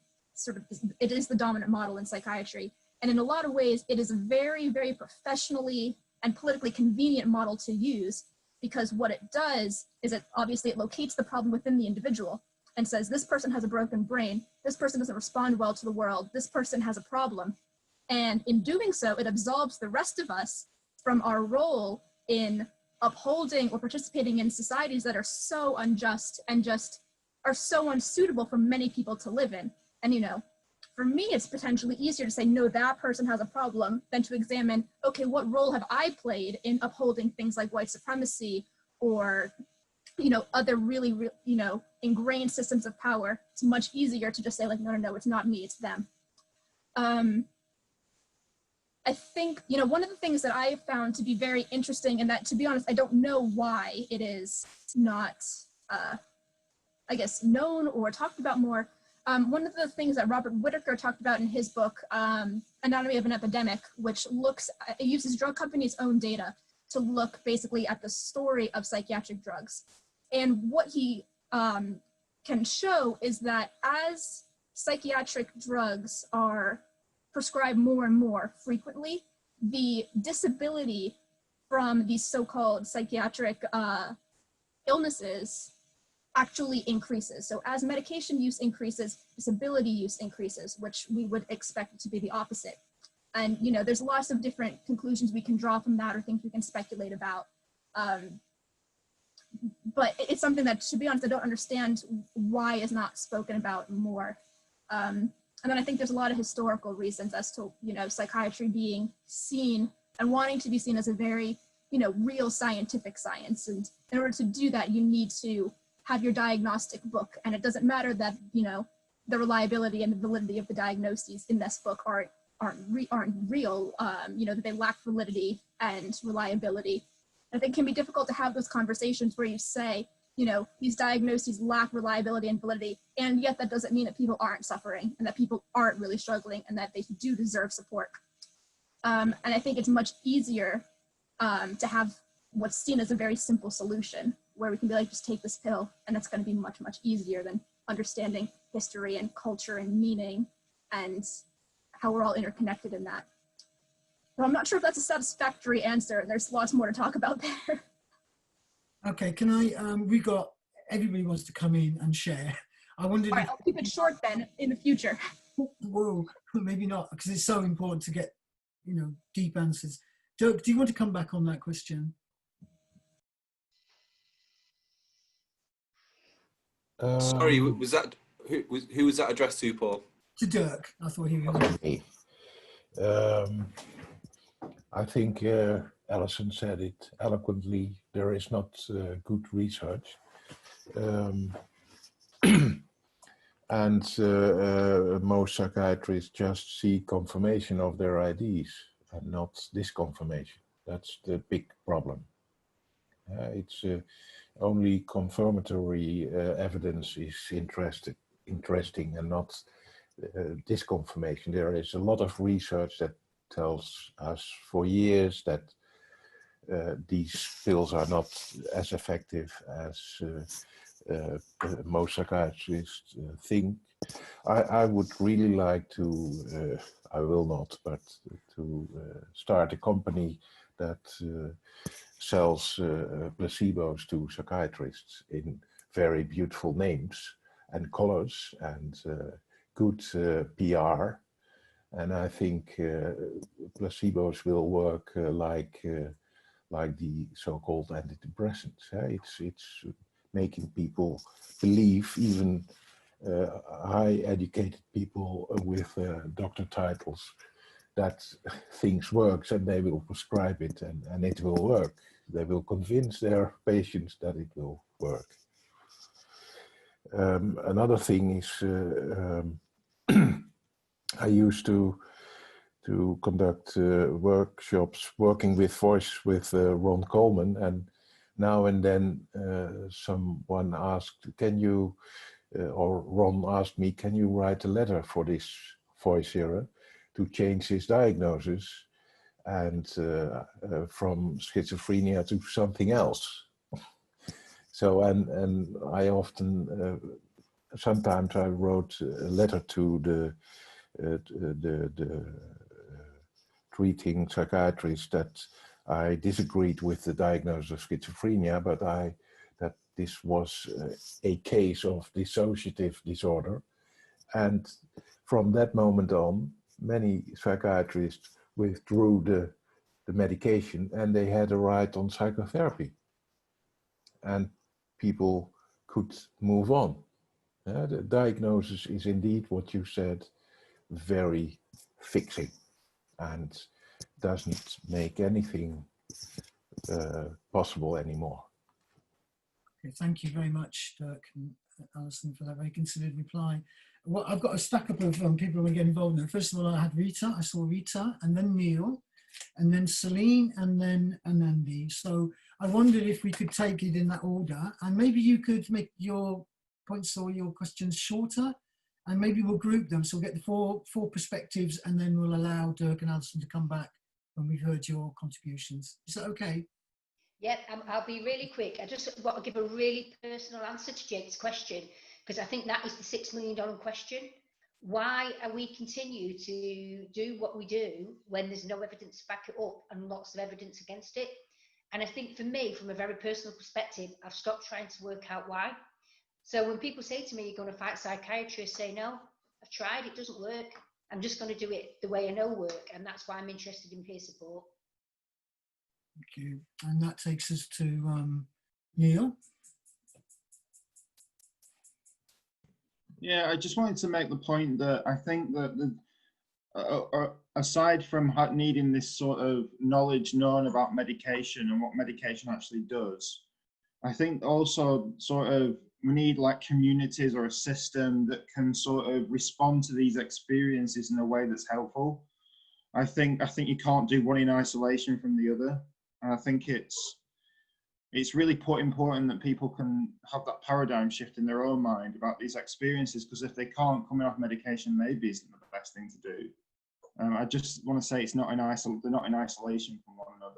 it is the dominant model in psychiatry. And in a lot of ways, it is a very, very professionally and politically convenient model to use, because what it does is it locates the problem within the individual and says, this person has a broken brain, this person doesn't respond well to the world, this person has a problem. And in doing so, it absolves the rest of us from our role in upholding or participating in societies that are so unjust and just are so unsuitable for many people to live in. And, for me, it's potentially easier to say, no, that person has a problem, than to examine, okay, what role have I played in upholding things like white supremacy or, other really, ingrained systems of power. It's much easier to just say like, no, it's not me, it's them. I think, one of the things that I found to be very interesting, and that, to be honest, I don't know why it is not, I guess, known or talked about more. One of the things that Robert Whitaker talked about in his book, Anatomy of an Epidemic, which it uses drug companies' own data to look basically at the story of psychiatric drugs. And what he can show is that as psychiatric drugs are prescribed more and more frequently, the disability from these so-called psychiatric illnesses actually increases. So as medication use increases, disability use increases, which we would expect to be the opposite. And, there's lots of different conclusions we can draw from that or things we can speculate about. But it's something that, to be honest, I don't understand why is not spoken about more. And then I think there's a lot of historical reasons as to, psychiatry being seen and wanting to be seen as a very, real scientific science. And in order to do that, you need to have your diagnostic book. And it doesn't matter that, the reliability and the validity of the diagnoses in this book are real, you know, that they lack validity and reliability. I think it can be difficult to have those conversations where you say, you know, these diagnoses lack reliability and validity, and yet that doesn't mean that people aren't suffering and that people aren't really struggling and that they do deserve support. And I think it's much easier to have what's seen as a very simple solution, where we can be like, just take this pill, and that's going to be much, much easier than understanding history and culture and meaning and how we're all interconnected in that. So I'm not sure if that's a satisfactory answer, and there's lots more to talk about there. Okay, can I, everybody wants to come in and share. I wondered All right, I'll keep it short then in the future. Whoa, maybe not, because it's so important to get, you know, deep answers. Dirk, do you want to come back on that question? Sorry, was that who was that addressed to, Paul? To Dirk. I thought he was. Okay. I think Alison said it eloquently. There is not good research. And most psychiatrists just see confirmation of their ideas and not disconfirmation. That's the big problem. It's only confirmatory evidence is interesting and not disconfirmation. There is a lot of research that tells us for years that these pills are not as effective as most psychiatrists think. I would really like to, I will not, but to start a company that sells placebos to psychiatrists in very beautiful names and colors and good PR. And I think placebos will work like the so-called antidepressants. It's making people believe, even high-educated people with doctor titles, that things works, and they will prescribe it, and it will work. They will convince their patients that it will work. Another thing is, I used to conduct workshops working with voice with Ron Coleman, and now and then someone asked, can you, or Ron asked me, can you write a letter for this voice hearer to change his diagnosis and from schizophrenia to something else? So, and I often, sometimes I wrote a letter to the treating psychiatrist that I disagreed with the diagnosis of schizophrenia, but that this was a case of dissociative disorder. And from that moment on, many psychiatrists withdrew the medication, and they had a right on psychotherapy. And people could move on. The diagnosis is indeed what you said, very fixing, and doesn't make anything possible anymore. Okay, thank you very much, Dirk and Alison, for that very considered reply. Well, I've got a stack up of people who want to get involved now. First of all, I had Rita, I saw Rita, and then Neil, and then Celine, and then Anandi. So I wondered if we could take it in that order, and maybe you could make your points or your questions shorter, and maybe we'll group them. So we'll get the four perspectives, and then we'll allow Dirk and Alison to come back when we've heard your contributions. Is that okay? Yeah, I'll be really quick. I just want to give a really personal answer to Jake's question, because I think that is the $6 million question. Why are we continue to do what we do when there's no evidence to back it up and lots of evidence against it? And I think for me, from a very personal perspective, I've stopped trying to work out why. So when people say to me, you're going to fight psychiatrists, I say, no, I've tried, it doesn't work. I'm just going to do it the way I know work. And that's why I'm interested in peer support. Thank you. And that takes us to Neil. Yeah, I just wanted to make the point that I think that aside from needing this sort of knowledge known about medication and what medication actually does, I think also sort of we need like communities or a system that can sort of respond to these experiences in a way that's helpful. I think you can't do one in isolation from the other. And I think it's really important that people can have that paradigm shift in their own mind about these experiences, because if they can't, coming off medication maybe isn't the best thing to do. I just want to say they're not in isolation from one another.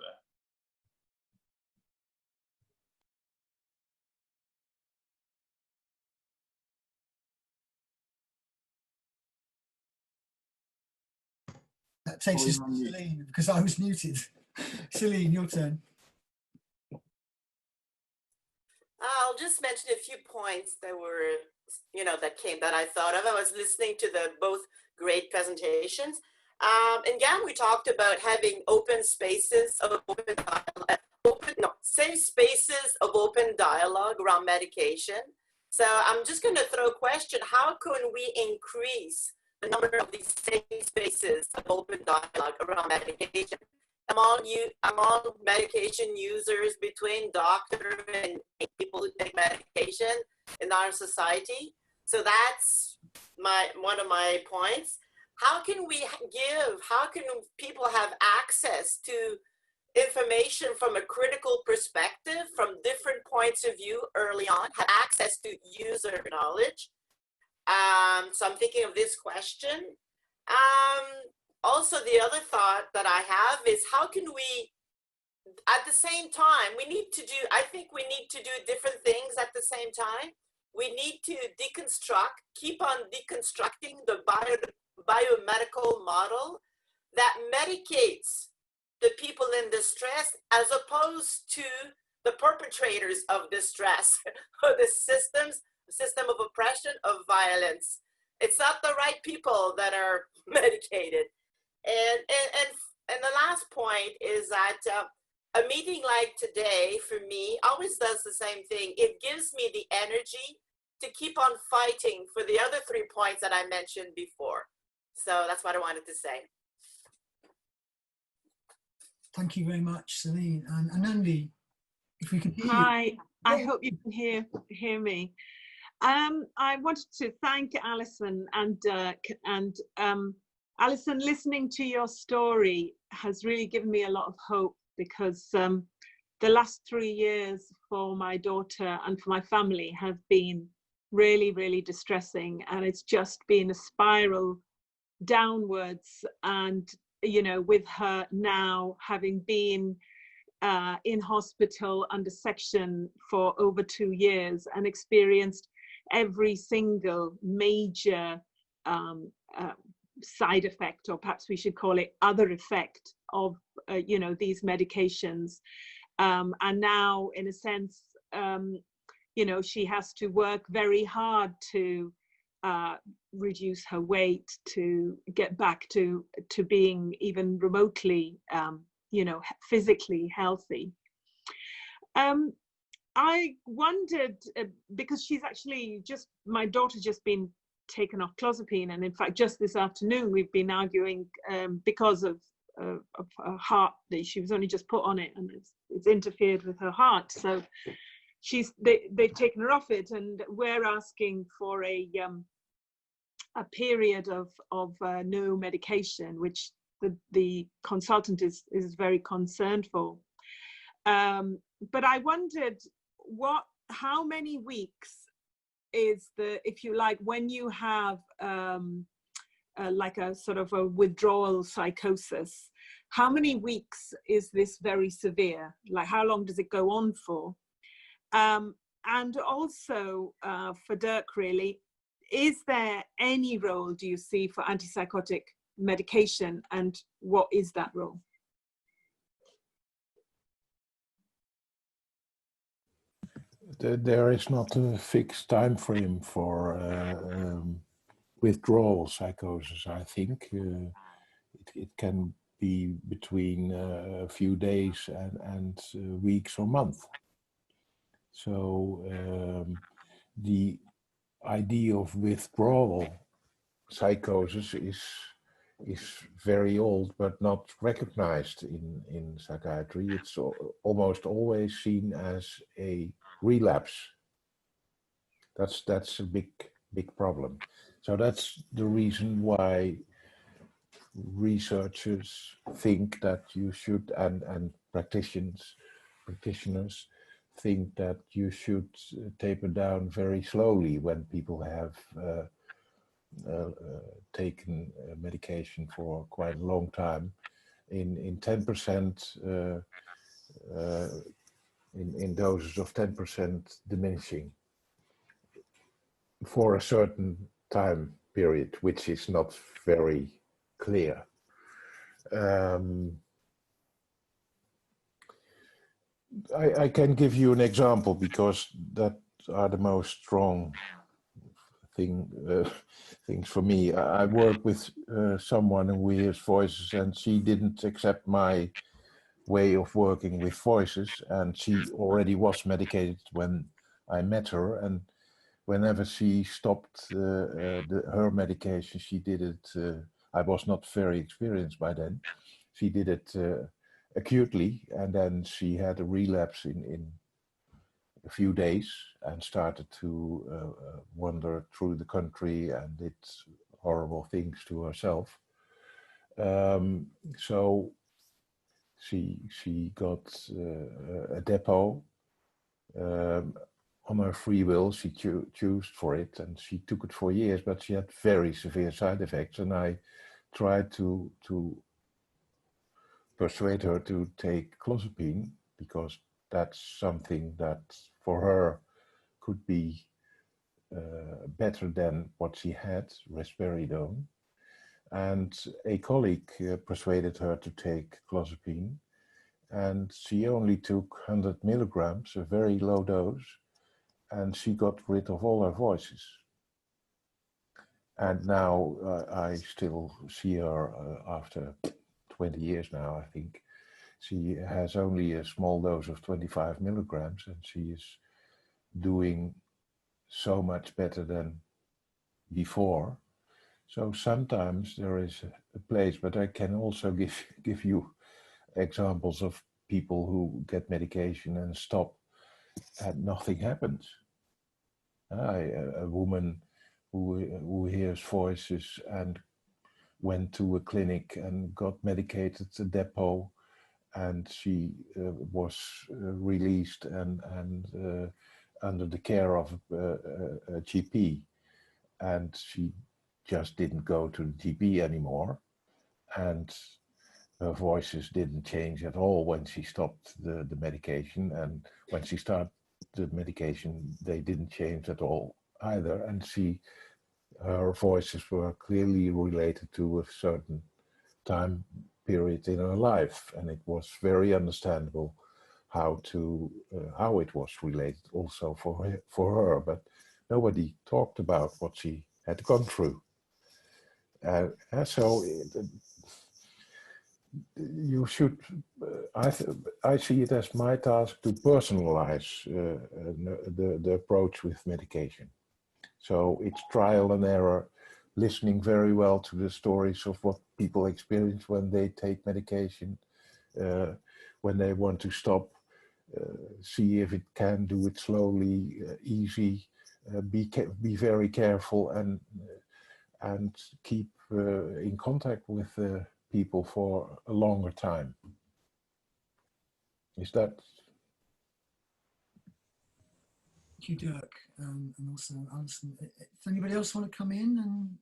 That takes us to Celine, because I was muted. Celine, your turn. I'll just mention a few points that were, that I thought of. I was listening to the both great presentations. And again, we talked about having open spaces of open dialogue, safe spaces of open dialogue around medication. So I'm just going to throw a question: how can we increase the number of these safe spaces of open dialogue around medication among medication users, between doctors and people who take medication in our society? So that's one of my points. How can people have access to information from a critical perspective, from different points of view early on, have access to user knowledge? So I'm thinking of this question. Also, the other thought that I have is, how can we, at the same time, I think we need to do different things at the same time. We need to keep on deconstructing the biomedical model that medicates the people in distress, as opposed to the perpetrators of distress, or the system of oppression, of violence. It's not the right people that are medicated. And the last point is that a meeting like today, for me, always does the same thing. It gives me the energy to keep on fighting for the other 3 points that I mentioned before. So that's what I wanted to say. Thank you very much, Celine. And Andy, if we could hear you. Hi, I hope you can hear me. I wanted to thank Alison and Dirk, and Alison, listening to your story has really given me a lot of hope, because the last 3 years for my daughter and for my family have been really, really distressing, and it's just been a spiral downwards. And with her now having been in hospital under section for over 2 years and experienced every single major side effect, or perhaps we should call it other effect of these medications, and now, in a sense, she has to work very hard to reduce her weight, to get back to being even remotely physically healthy. I wondered, because she's actually my daughter's just been taken off clozapine, and in fact just this afternoon we've been arguing because of her heart. She was only just put on it, and it's interfered with her heart, so they've taken her off it, and we're asking for a period of no medication, which the consultant is very concerned for. But I wondered how many weeks is if you like, when you have like a sort of a withdrawal psychosis, how many weeks is this very severe? Like, how long does it go on for? And also for Dirk, really, is there any role, do you see, for antipsychotic medication, and what is that role? There is not a fixed time frame for withdrawal psychosis. I think it can be between a few days and weeks or months. So the idea of withdrawal psychosis is very old, but not recognized in psychiatry. It's almost always seen as a relapse. That's a big problem. So that's the reason why researchers think that you should, and practitioners think that you should taper down very slowly when people have taken medication for quite a long time, in 10%, in doses of 10% diminishing for a certain time period, which is not very clear. I can give you an example because that are the most strong things for me. I work with someone who hears voices, and she didn't accept my way of working with voices, and she already was medicated when I met her, and whenever she stopped her medication, she did it, I was not very experienced by then, she did it acutely, and then she had a relapse in a few days and started to wander through the country and did horrible things to herself. So she got a depot on her free will. She chose for it, and she took it for years, but she had very severe side effects, and I tried to persuade her to take clozapine, because that's something that for her could be better than what she had, risperidone. And a colleague persuaded her to take clozapine, and she only took 100 milligrams, a very low dose, and she got rid of all her voices. And now I still see her after 20 years now, I think. She has only a small dose of 25 milligrams, and she is doing so much better than before. So sometimes there is a place, but I can also give you examples of people who get medication and stop and nothing happens. A woman who hears voices and went to a clinic and got medicated, a depot, and she was released and under the care of a GP, and she just didn't go to the GP anymore, and her voices didn't change at all when she stopped the medication, and when she started the medication they didn't change at all either, and her voices were clearly related to a certain time period in her life, and it was very understandable how it was related also for her, but nobody talked about what she had gone through. So you should, I see it as my task to personalize the approach with medication. So it's trial and error, listening very well to the stories of what people experience when they take medication, when they want to stop, see if it can do it slowly, easy, be very careful, and keep in contact with people for a longer time. Is that? Thank you, Dirk, and also Alison. Does anybody else want to come in? And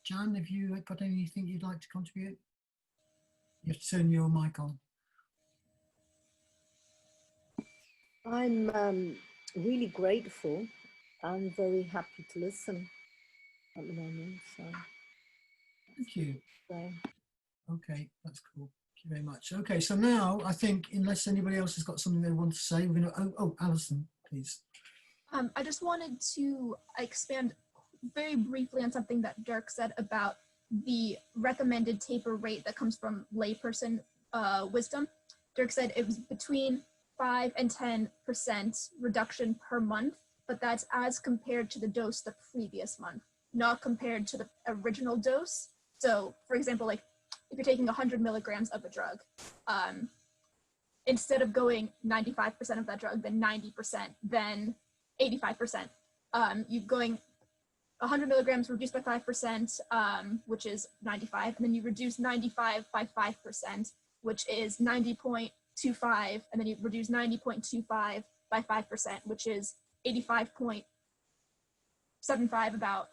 Jan, have you got anything you'd like to contribute? You have to turn your mic on. I'm really grateful and very happy to listen at the moment. So. Thank you. So. Okay, that's cool. Thank you very much. Okay, so now I think, unless anybody else has got something they want to say, we're going to. Oh, Alison, please. I just wanted to expand very briefly on something that Dirk said about the recommended taper rate that comes from layperson wisdom. Dirk said it was between 5 and 10% reduction per month, but that's as compared to the dose the previous month, not compared to the original dose. So, for example, like if you're taking 100 milligrams of a drug, instead of going 95% of that drug, then 90%, then 85%, you're going 100 milligrams reduced by 5%, which is 95, and then you reduce 95 by 5%, which is 90.25, and then you reduce 90.25 by 5%, which is 85.75 about.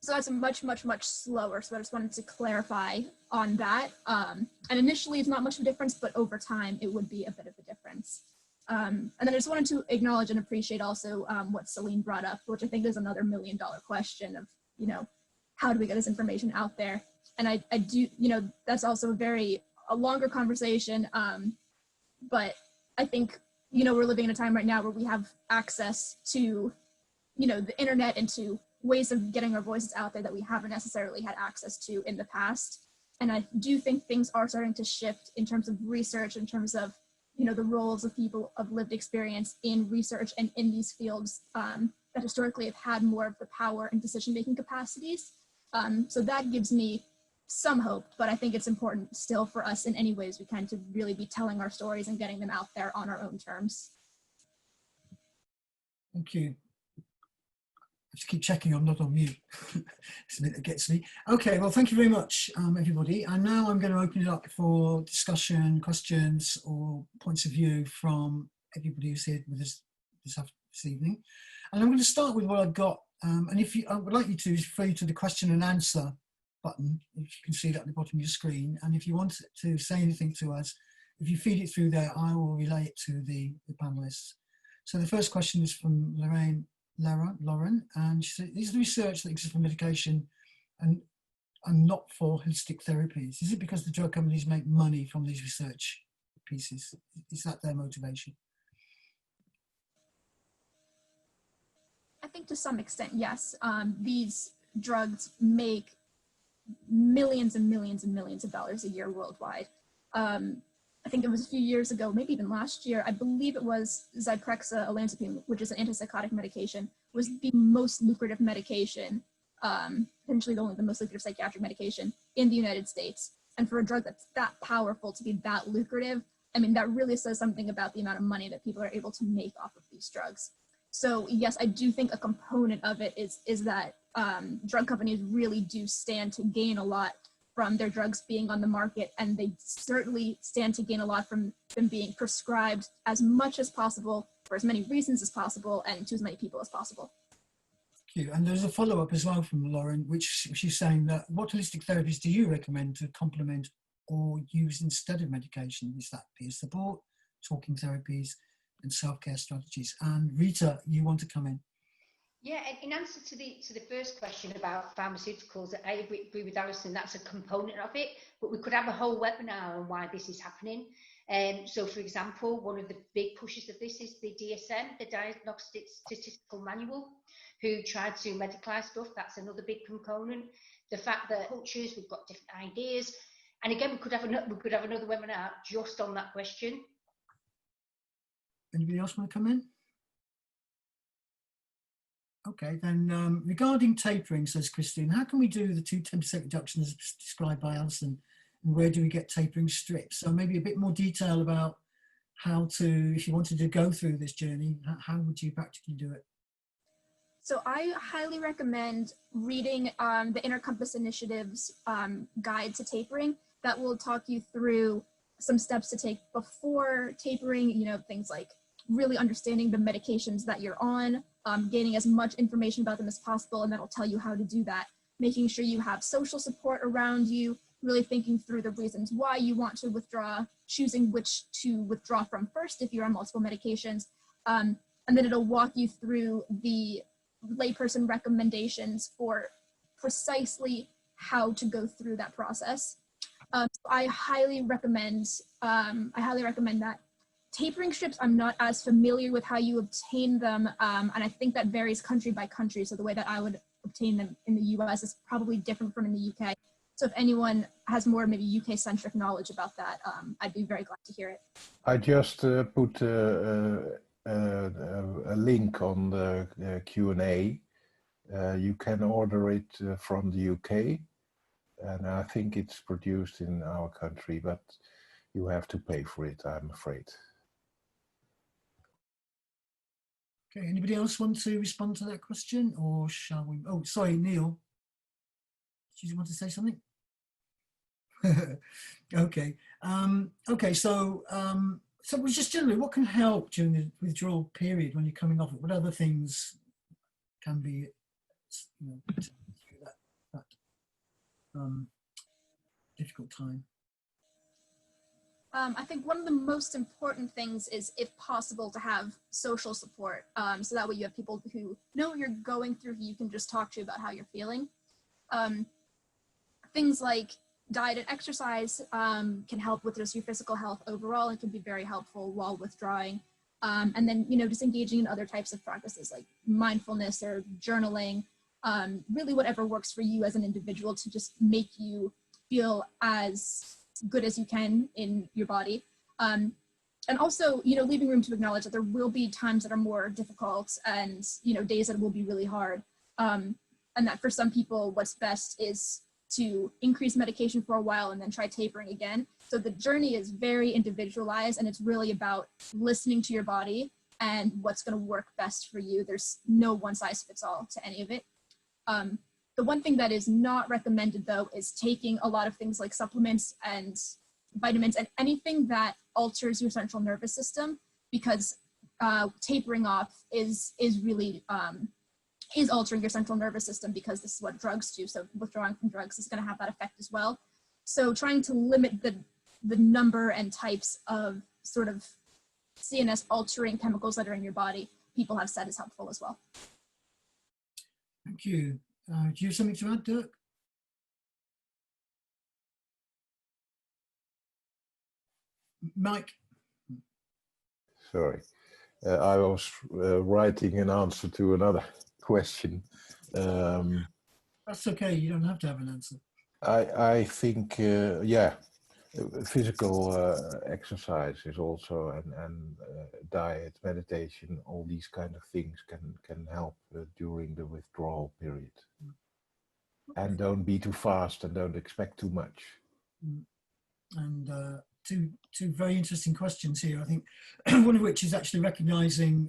So that's much slower. So I just wanted to clarify on that. And initially it's not much of a difference, but over time it would be a bit of a difference. And then I just wanted to acknowledge and appreciate also what Celine brought up, which I think is another $1 million question of, you know, how do we get this information out there? And I do, you know, that's also a longer conversation. But I think, you know, we're living in a time right now where we have access to, you know, the internet and to ways of getting our voices out there that we haven't necessarily had access to in the past. And I do think things are starting to shift in terms of research, in terms of, you know, the roles of people of lived experience in research and in these fields that historically have had more of the power and decision-making capacities. So that gives me some hope, but I think it's important still for us in any ways we can to really be telling our stories and getting them out there on our own terms. Thank you. Just keep checking I'm not on mute. It's a bit that gets me. Okay, well, thank you very much, everybody. And now I'm going to open it up for discussion, questions, or points of view from everybody who's here with us this evening. And I'm going to start with what I've got. And if you, I would like you to refer you to the question and answer button, if you can see that at the bottom of your screen. And if you want to say anything to us, if you feed it through there, I will relay it to the panelists. So the first question is from Lauren, and she said, is the research that exists for medication and not for holistic therapies? Is it because the drug companies make money from these research pieces? Is that their motivation? I think to some extent, yes. These drugs make millions and millions and millions of dollars a year worldwide. I think it was a few years ago, maybe even last year, I believe it was Zyprexa olanzapine, which is an antipsychotic medication, was the most lucrative medication, potentially the most lucrative psychiatric medication in the United States. And for a drug that's that powerful to be that lucrative, I mean, that really says something about the amount of money that people are able to make off of these drugs. So yes, I do think a component of it is that drug companies really do stand to gain a lot from their drugs being on the market, and they certainly stand to gain a lot from them being prescribed as much as possible for as many reasons as possible and to as many people as possible. Thank you. And there's a follow-up as well from Lauren, which she's saying that what holistic therapies do you recommend to complement or use instead of medication? Is that peer support, talking therapies, and self-care strategies? And Rita, you want to come in? Yeah, in answer to the first question about pharmaceuticals, I agree with Alison, that's a component of it, but we could have a whole webinar on why this is happening. So for example, one of the big pushes of this is the DSM, the Diagnostic Statistical Manual, who tried to medicalise stuff. That's another big component. The fact that cultures, we've got different ideas. And again, we could have another webinar just on that question. Anybody else want to come in? Okay, then regarding tapering, says Christine, how can we do the 10% reductions described by Alison, and where do we get tapering strips? So maybe a bit more detail about how to, if you wanted to go through this journey, how would you practically do it? So I highly recommend reading the Inner Compass Initiative's guide to tapering. That will talk you through some steps to take before tapering, you know, things like really understanding the medications that you're on, gaining as much information about them as possible, and that'll tell you how to do that. Making sure you have social support around you, really thinking through the reasons why you want to withdraw, choosing which to withdraw from first if you're on multiple medications, and then it'll walk you through the layperson recommendations for precisely how to go through that process. So I highly recommend that. Tapering strips, I'm not as familiar with how you obtain them, and I think that varies country by country. So the way that I would obtain them in the US is probably different from in the UK. So if anyone has more maybe UK-centric knowledge about that, I'd be very glad to hear it. I just put a link on the Q&A. You can order it from the UK, and I think it's produced in our country, but you have to pay for it, I'm afraid. Okay, anybody else want to respond to that question, or shall we? Oh, sorry, Neil. Did you want to say something? Okay. Okay, so so just generally, what can help during the withdrawal period when you're coming off it? What other things can be, you know, that difficult time? I think one of the most important things is, if possible, to have social support. So that way you have people who know what you're going through, who you can just talk to about how you're feeling. Things like diet and exercise can help with just your physical health overall. It can be very helpful while withdrawing. And then, you know, just engaging in other types of practices like mindfulness or journaling, really whatever works for you as an individual to just make you feel as good as you can in your body. And also, you know, leaving room to acknowledge that there will be times that are more difficult and, you know, days that will be really hard. And that for some people, what's best is to increase medication for a while and then try tapering again. So the journey is very individualized, and it's really about listening to your body and what's going to work best for you. There's no one size fits all to any of it. The one thing that is not recommended, though, is taking a lot of things like supplements and vitamins and anything that alters your central nervous system, because tapering off is really is altering your central nervous system, because this is what drugs do. So withdrawing from drugs is going to have that effect as well. So trying to limit the number and types of sort of CNS altering chemicals that are in your body, people have said is helpful as well. Thank you. Do you have something to add, Dirk? Mike? Sorry, I was writing an answer to another question. That's okay, you don't have to have an answer. I think, yeah, physical exercise is also, and diet, meditation, all these kind of things can help during the withdrawal period. And don't be too fast and don't expect too much. And two very interesting questions here, I think, one of which is actually recognizing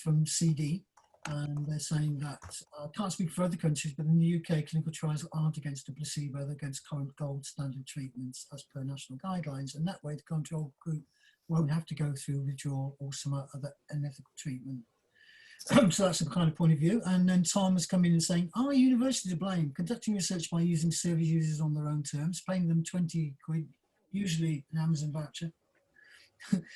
from CD, and they're saying that, I can't speak for other countries, but in the UK, clinical trials aren't against a placebo, they're against current gold standard treatments as per national guidelines, and that way the control group won't have to go through withdrawal or some other unethical treatment. So that's the kind of point of view. And then Tom has come in and saying, are universities to blame? Conducting research by using service users on their own terms, paying them 20 quid, usually an Amazon voucher,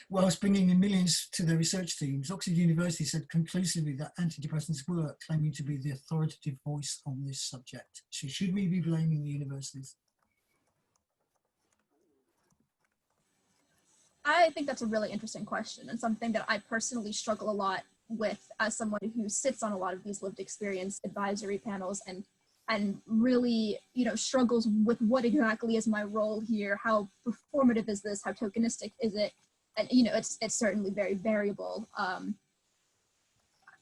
whilst bringing in millions to their research teams. Oxford University said conclusively that antidepressants work, claiming to be the authoritative voice on this subject. So should we be blaming the universities? I think that's a really interesting question, and something that I personally struggle a lot with as someone who sits on a lot of these lived experience advisory panels and really, you know, struggles with what exactly is my role here, how performative is this, how tokenistic is it, and you know, it's certainly very variable,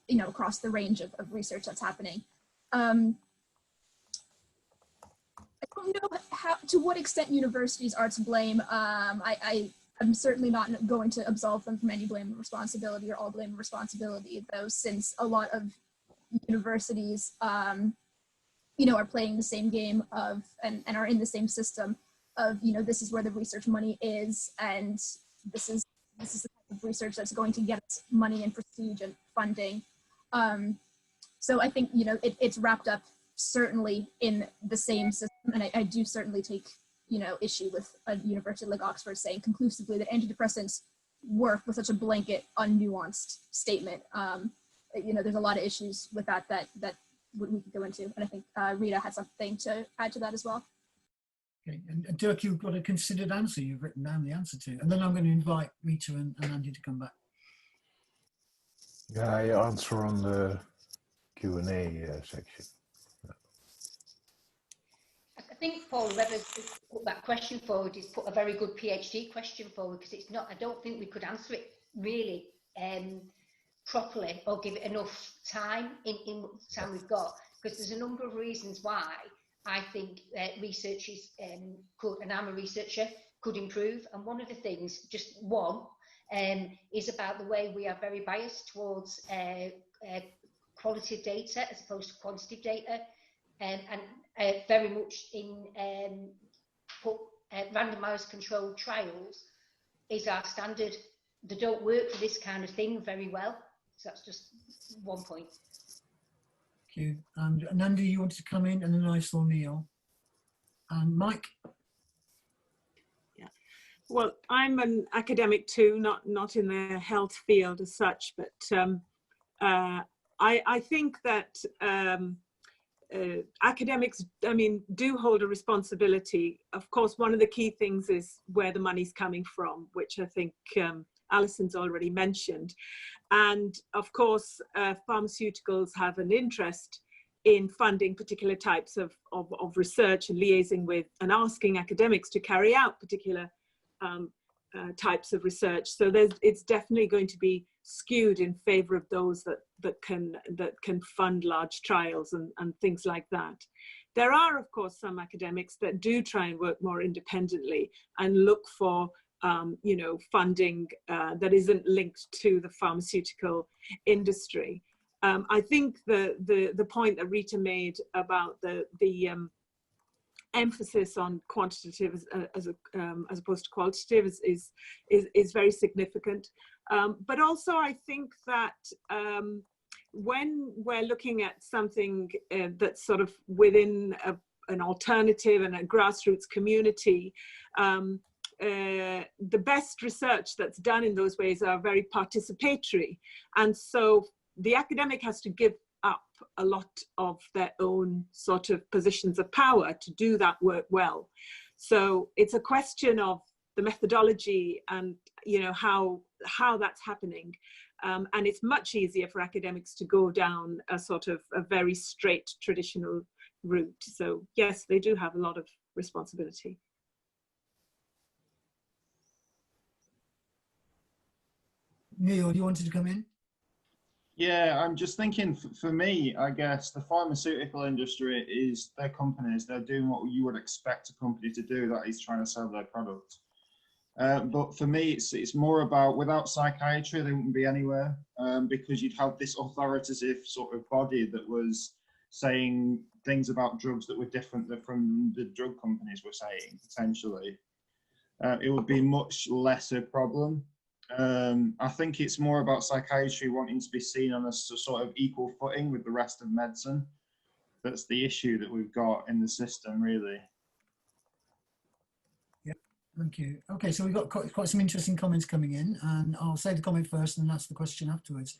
you know, across the range of research that's happening. I don't know to what extent universities are to blame. I'm certainly not going to absolve them from any blame and responsibility, or all blame and responsibility, though, since a lot of universities, you know, are playing the same game of, and are in the same system of, you know, this is where the research money is, and this is the type of research that's going to get us money and prestige and funding. So I think, you know, it's wrapped up certainly in the same system, and I do certainly take, you know, issue with a university like Oxford saying conclusively that antidepressants work with such a blanket, unnuanced statement. You know, there's a lot of issues with that we could go into, and I think Rita had something to add to that as well. Okay, and Dirk, you've got a considered answer you've written down the answer to, and then I'm going to invite Rita and Andy to come back. Yeah, I answer on the Q&A section. I think, Paul, whoever put that question forward is put a very good PhD question forward, because it's not, I don't think we could answer it really properly or give it enough time in the time we've got, because there's a number of reasons why I think researchers could, and I'm a researcher, could improve. And one of the things, just one, is about the way we are very biased towards qualitative data as opposed to quantitative data, and very much in randomized controlled trials is our standard. They don't work for this kind of thing very well. So that's just one point. Thank you. And Nanda, you wanted to come in, and then I saw Neil. And Mike? Yeah. Well, I'm an academic too, not in the health field as such, but I think that academics, I mean, do hold a responsibility. Of course, one of the key things is where the money's coming from, which I think Alison's already mentioned. And of course, pharmaceuticals have an interest in funding particular types of research and liaising with and asking academics to carry out particular types of research. So it's definitely going to be skewed in favor of those that can fund large trials and things like that. There are, of course, some academics that do try and work more independently and look for funding that isn't linked to the pharmaceutical industry. I think the point that Rita made about the emphasis on quantitative as opposed to qualitative is very significant. But also I think that when we're looking at something that's sort of within an alternative and a grassroots community, the best research that's done in those ways are very participatory. And so the academic has to give up a lot of their own sort of positions of power to do that work well. So it's a question of the methodology and how that's happening. And it's much easier for academics to go down a sort of a very straight traditional route. So yes, they do have a lot of responsibility. Neil, you wanted to come in? Yeah, I'm just thinking, for me, I guess the pharmaceutical industry is their companies. They're doing what you would expect a company to do, that is trying to sell their product. But for me, it's more about, without psychiatry, they wouldn't be anywhere, because you'd have this authoritative sort of body that was saying things about drugs that were different from the drug companies were saying, potentially. It would be much less a problem. I think it's more about psychiatry wanting to be seen on a sort of equal footing with the rest of medicine. That's the issue that we've got in the system, really. Yeah, thank you. Okay, so we've got quite some interesting comments coming in, and I'll say the comment first and then ask the question afterwards.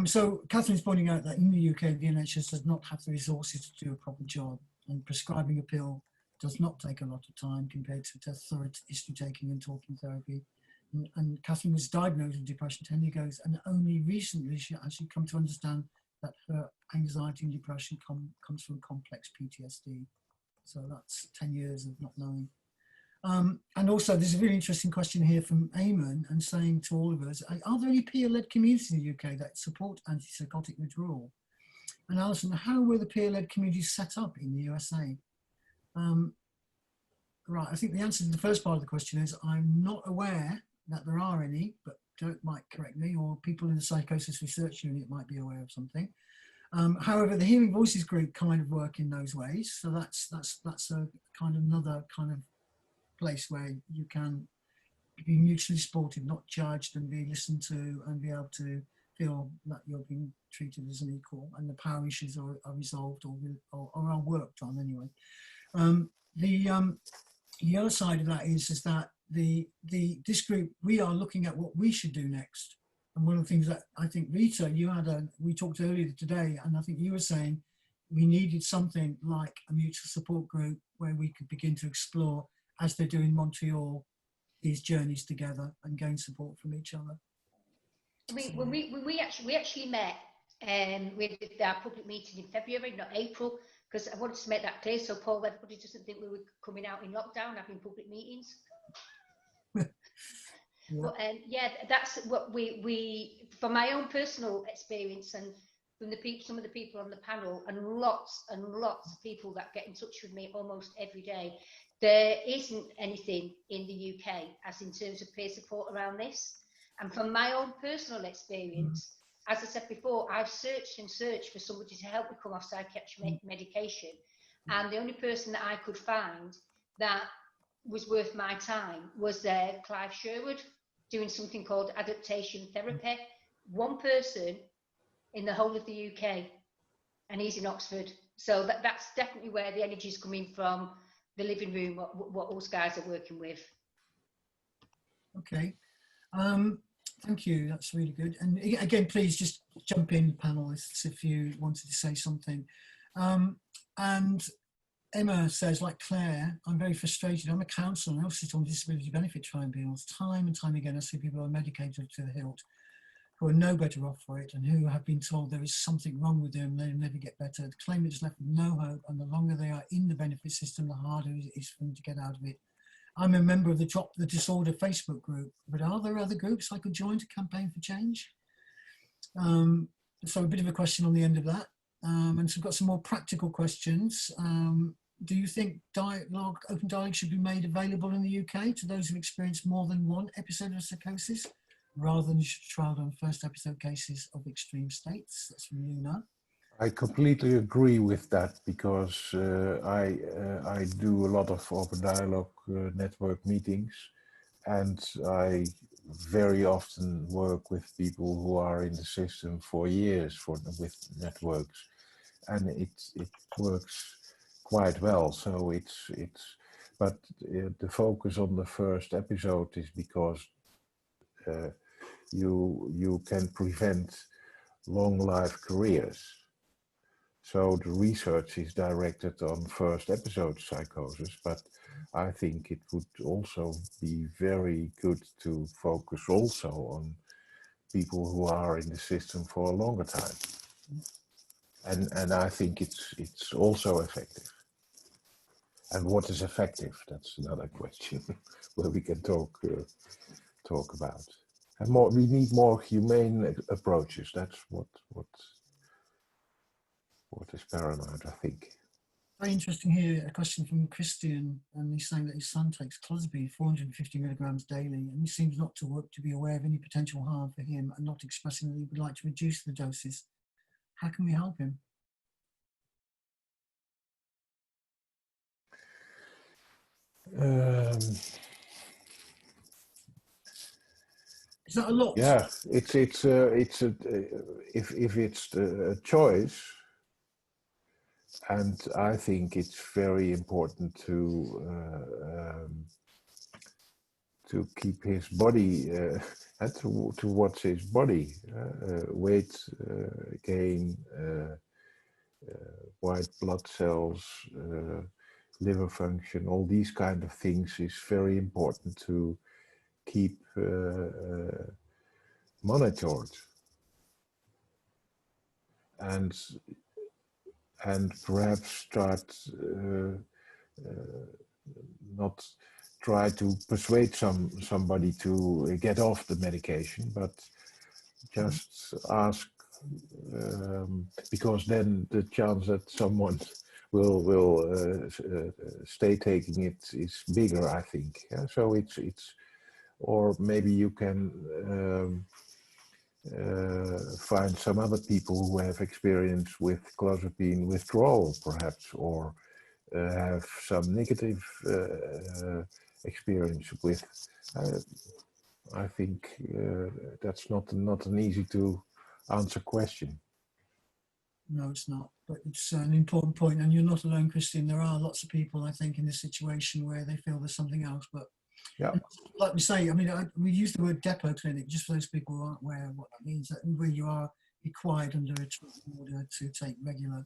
So Catherine's pointing out that in the UK, the NHS does not have the resources to do a proper job, and prescribing a pill does not take a lot of time compared to thorough history taking and talking therapy. And Catherine was diagnosed with depression 10 years ago, and only recently she actually come to understand that her anxiety and depression comes from complex PTSD. So that's 10 years of not knowing. And also there's a really interesting question here from Eamon, and saying to all of us, are there any peer-led communities in the UK that support antipsychotic withdrawal? And Alison, how were the peer-led communities set up in the USA? Right, I think the answer to the first part of the question is I'm not aware that there are any, but Dirk might correct me, or people in the Psychosis Research Unit might be aware of something. However, the Hearing Voices group kind of work in those ways, so that's a kind of another kind of place where you can be mutually supported, not judged, and be listened to, and be able to feel that you're being treated as an equal, and the power issues are resolved or are worked on anyway. The other side of that is that this group, we are looking at what we should do next. And one of the things that I think, Rita, we talked earlier today, and I think you were saying we needed something like a mutual support group where we could begin to explore, as they do in Montreal, these journeys together and gain support from each other. I mean, when we actually met, we did our public meeting in February, not April, because I wanted to make that clear so Paul, everybody doesn't think we were coming out in lockdown, having public meetings. Yeah. But yeah, that's what we from my own personal experience and from some of the people on the panel, and lots of people that get in touch with me almost every day, there isn't anything in the UK as in terms of peer support around this. And from my own personal experience, as I said before, I've searched and searched for somebody to help me come off psychiatric medication. And the only person that I could find that was worth my time was Clive Sherwood, doing something called adaptation therapy. One person in the whole of the UK, and he's in Oxford. So that's definitely where the energy is coming from, the living room, what us guys are working with. Okay. Thank you, that's really good. And again, please just jump in, panelists, if you wanted to say something. And Emma says, like Claire, I'm very frustrated. I'm a counsellor and I also sit on disability benefit tribunals. Time and time again, I see people who are medicated to the hilt, who are no better off for it and who have been told there is something wrong with them, they'll never get better. The claimant is left with no hope, and the longer they are in the benefit system, the harder it is for them to get out of it. I'm a member of the Drop the Disorder Facebook group, but are there other groups I could join to campaign for change? So a bit of a question on the end of that. And so we've got some more practical questions. Do you think open dialogue should be made available in the UK to those who experience more than one episode of psychosis, rather than trialed on first episode cases of extreme states? That's from Luna. I completely agree with that, because I do a lot of open dialogue network meetings, and I very often work with people who are in the system for years with networks, and it works quite well. So but the focus on the first episode is because you can prevent long life careers. So the research is directed on first episode psychosis, but I think it would also be very good to focus also on people who are in the system for a longer time. And I think it's also effective. And what is effective? That's another question where we can talk about. And we need more humane approaches. That's what is paramount, I think. Very interesting here, a question from Christian, and he's saying that his son takes clozapine 450 milligrams daily, and he seems not to be aware of any potential harm for him, and not expressing that he would like to reduce the doses. How can we help him? Is that a lot? Yeah, if it's a choice, and I think it's very important to keep his body and to watch his body, weight gain, white blood cells, liver function, all these kind of things is very important to keep monitored. And perhaps start not try to persuade somebody to get off the medication, but just ask, because then the chance that someone will stay taking it is bigger, I think. Yeah? So it's or maybe you can find some other people who have experience with clozapine withdrawal, perhaps, or have some negative experience with. I think that's not an easy to answer question. No, it's not, but it's an important point, and you're not alone, Christine. There are lots of people, I think, in this situation where they feel there's something else, but yeah, like we say, I mean, we use the word depot clinic just for those people who aren't aware of what that means, that where you are required under a treatment order to take regular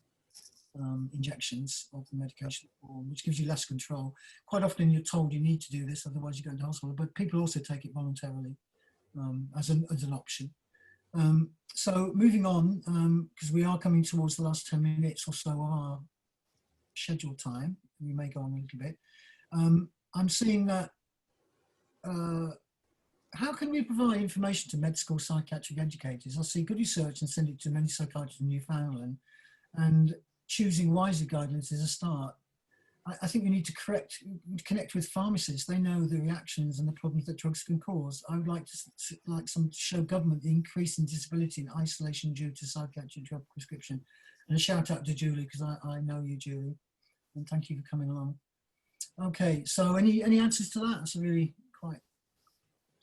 injections of the medication form, which gives you less control. Quite often you're told you need to do this, otherwise you go into hospital, but people also take it voluntarily as an option. So moving on, because we are coming towards the last 10 minutes or so of our scheduled time, we may go on a little bit. I'm seeing that how can we provide information to med school psychiatric educators? I see good research and send it to many psychiatrists in Newfoundland, and choosing wiser guidelines is a start. I think we need to connect with pharmacists. They know the reactions and the problems that drugs can cause. I would like to show government the increase in disability and isolation due to psychiatric drug prescription. And a shout out to Julie, because I know you, Julie, and thank you for coming along. Okay, so any answers to that? That's a really quite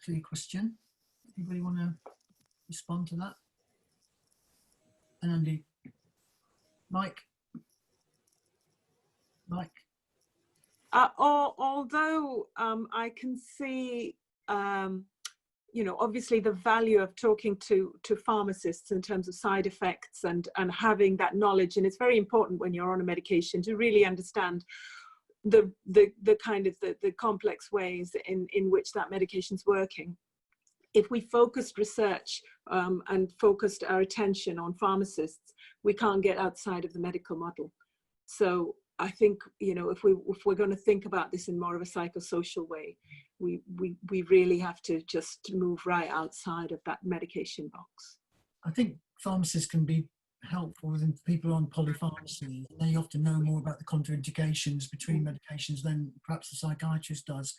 clear question. Anybody want to respond to that? And Andy, Mike. Although I can see, you know, obviously the value of talking to pharmacists in terms of side effects and having that knowledge, and it's very important when you're on a medication to really understand the kind of the complex ways in which that medication's working. If we focused research and focused our attention on pharmacists, we can't get outside of the medical model. So I think, you know, if we're going to think about this in more of a psychosocial way, we really have to just move right outside of that medication box. I think pharmacists can be helpful with people on polypharmacy. They often know more about the contraindications between medications than perhaps the psychiatrist does.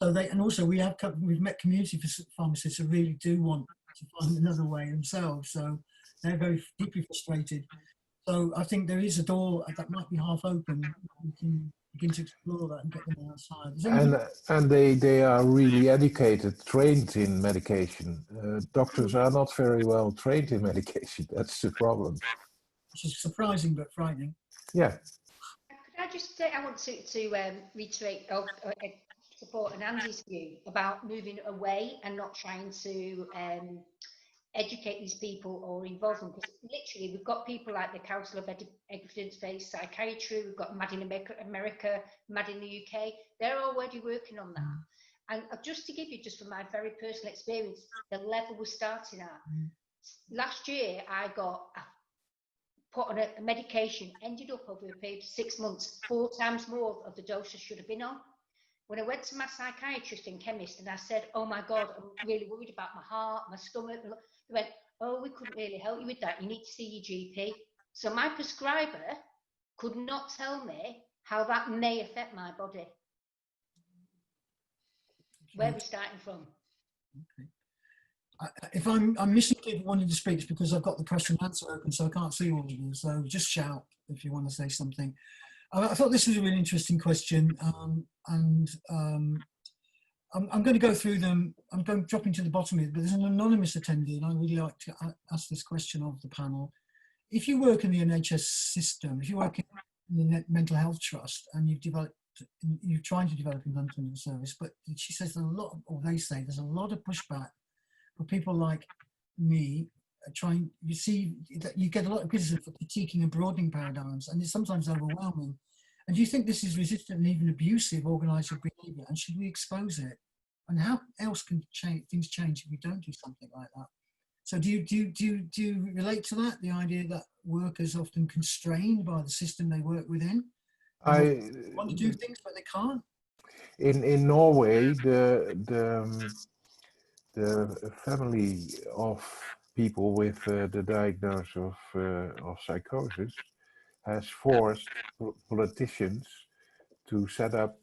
So we've met community pharmacists who really do want to find another way themselves. So they're very deeply frustrated. So I think there is a door that might be half open. We can begin to explore that and get them outside. And they are really educated, trained in medication. Doctors are not very well trained in medication. That's the problem. Which is surprising but frightening. Yeah. Could I just say, I want to reiterate or support Andy's view about moving away and not trying to educate these people or involve them, because literally we've got people like the Council of Evidence-Based Psychiatry, we've got MAD in America, MAD in the UK, they're already working on that. And just to give you, just from my very personal experience, the level we're starting at. Last year I put on a medication, ended up over a period of 6 months, 4 times more of the dose I should have been on. When I went to my psychiatrist and chemist and I said, oh my God, I'm really worried about my heart, my stomach, they went, oh, we couldn't really help you with that. You need to see your GP. So my prescriber could not tell me how that may affect my body. Where are we starting from? Okay. If I'm missing people wanting to speak, it's because I've got the question and answer open, so I can't see all of you. So just shout if you want to say something. I thought this was a really interesting question, I'm going to go through them. I'm going dropping to the bottom of it, but there's an anonymous attendee, and I really like to ask this question of the panel. If you work in the NHS system, if you work in the mental health trust, and you're trying to develop a mental health service, but she says there's a lot, or they say there's a lot of pushback for people like me. You see that you get a lot of criticism for critiquing and broadening paradigms, and it's sometimes overwhelming. And do you think this is resistant and even abusive organised behaviour, and should we expose it? And how else can things change if we don't do something like that? So do you relate to that, the idea that workers are often constrained by the system they work within? They want to do things but they can't? In Norway, the family of people with the diagnosis of psychosis has forced politicians to set up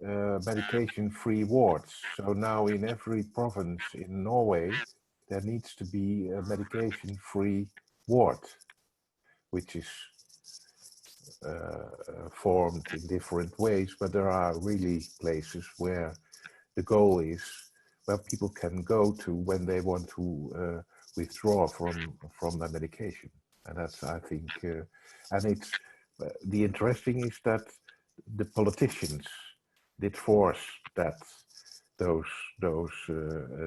medication-free wards. So now in every province in Norway, there needs to be a medication-free ward, which is formed in different ways, but there are really places where the goal is where people can go to when they want to withdraw from their medication. And that's, I think, and it's the interesting is that the politicians did force those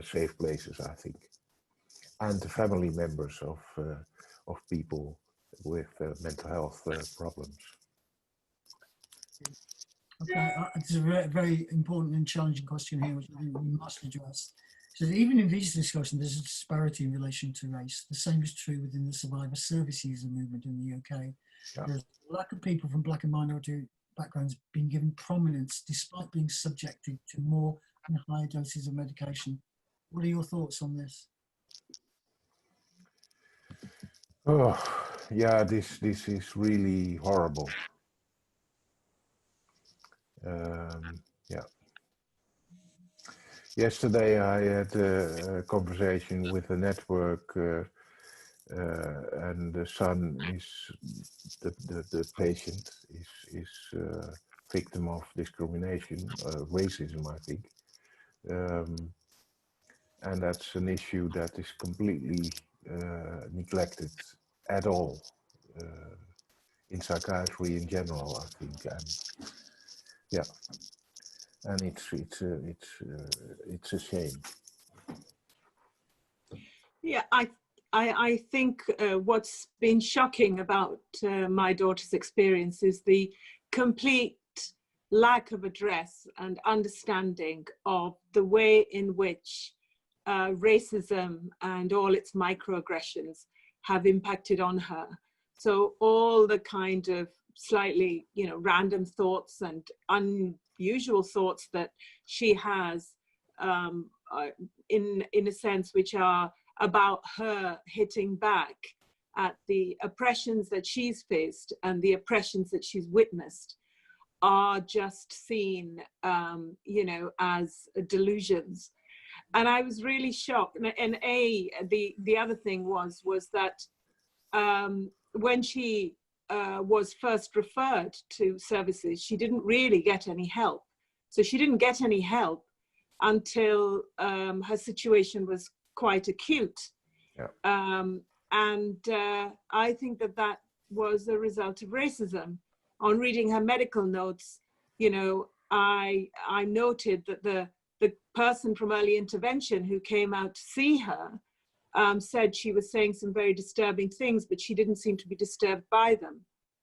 safe places, I think, and the family members of people with mental health problems. Okay, it's a very, very important and challenging question here, which I think we must address. So even in these discussions, there's a disparity in relation to race. The same is true within the survivor service user movement in the UK. Yeah. There's a lack of people from black and minority backgrounds being given prominence despite being subjected to more and higher doses of medication. What are your thoughts on this? Oh, yeah, this is really horrible. Yeah. Yesterday I had a conversation with a network, and the son is the patient is victim of discrimination, racism, I think, and that's an issue that is completely neglected at all in psychiatry in general, I think, and yeah. And it's a shame. Yeah, I think what's been shocking about my daughter's experience is the complete lack of address and understanding of the way in which racism and all its microaggressions have impacted on her. So all the kind of slightly, random thoughts and unusual thoughts that she has, in a sense, which are about her hitting back at the oppressions that she's faced and the oppressions that she's witnessed, are just seen, as delusions. And I was really shocked. And the other thing was that when she was first referred to services, she didn't really get any help. So she didn't get any help until her situation was quite acute. Yeah. And I think that was a result of racism. On reading her medical notes, I noted that the person from early intervention who came out to see her said she was saying some very disturbing things, but she didn't seem to be disturbed by them.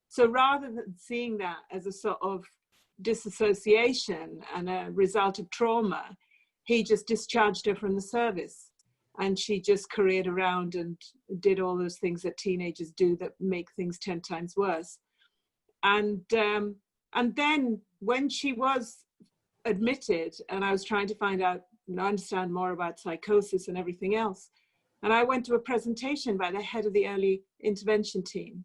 So rather than seeing that as a sort of disassociation and a result of trauma, he just discharged her from the service. And she just careered around and did all those things that teenagers do that make things 10 times worse. And then when she was admitted, and I was trying to find out and understand more about psychosis and everything else, and I went to a presentation by the head of the early intervention team,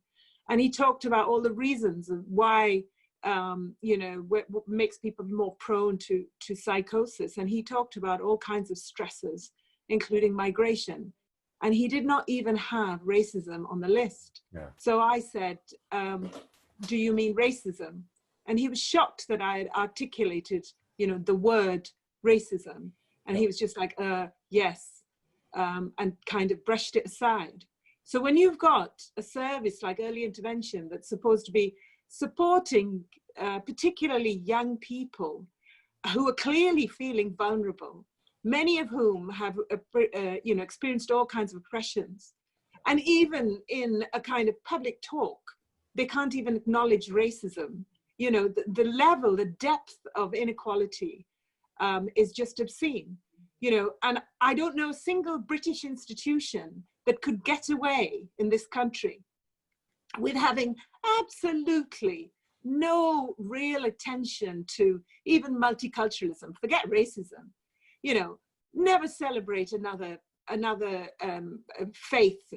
and he talked about all the reasons of why, what makes people more prone to psychosis. And he talked about all kinds of stresses, including migration. And he did not even have racism on the list. Yeah. So I said, do you mean racism? And he was shocked that I had articulated, the word racism. And he was just like, yes, and kind of brushed it aside. So when you've got a service like early intervention that's supposed to be supporting particularly young people who are clearly feeling vulnerable, many of whom have experienced all kinds of oppressions, and even in a kind of public talk, they can't even acknowledge racism. The level, the depth of inequality is just obscene. And I don't know a single British institution that could get away in this country with having absolutely no real attention to even multiculturalism. Forget racism. Never celebrate another faith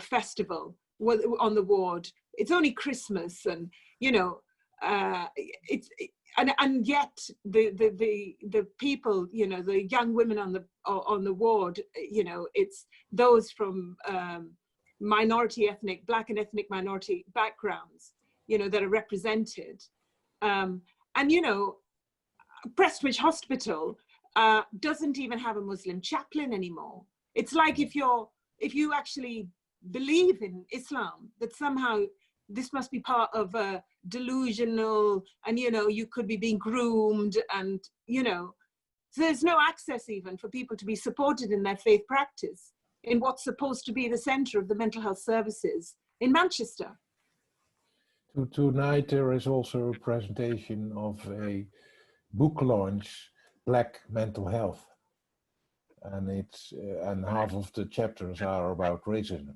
festival on the ward. It's only Christmas, and and yet the people, the young women on the ward, it's those from minority ethnic, Black and ethnic minority backgrounds, that are represented, and Prestwich Hospital doesn't even have a Muslim chaplain anymore. It's like if you actually believe in Islam, that somehow this must be part of a delusional, and you could be being groomed, and so there's no access even for people to be supported in their faith practice in what's supposed to be the center of the mental health services in Manchester. Tonight there is also a presentation of a book launch, Black Mental Health, and it's and half of the chapters are about racism.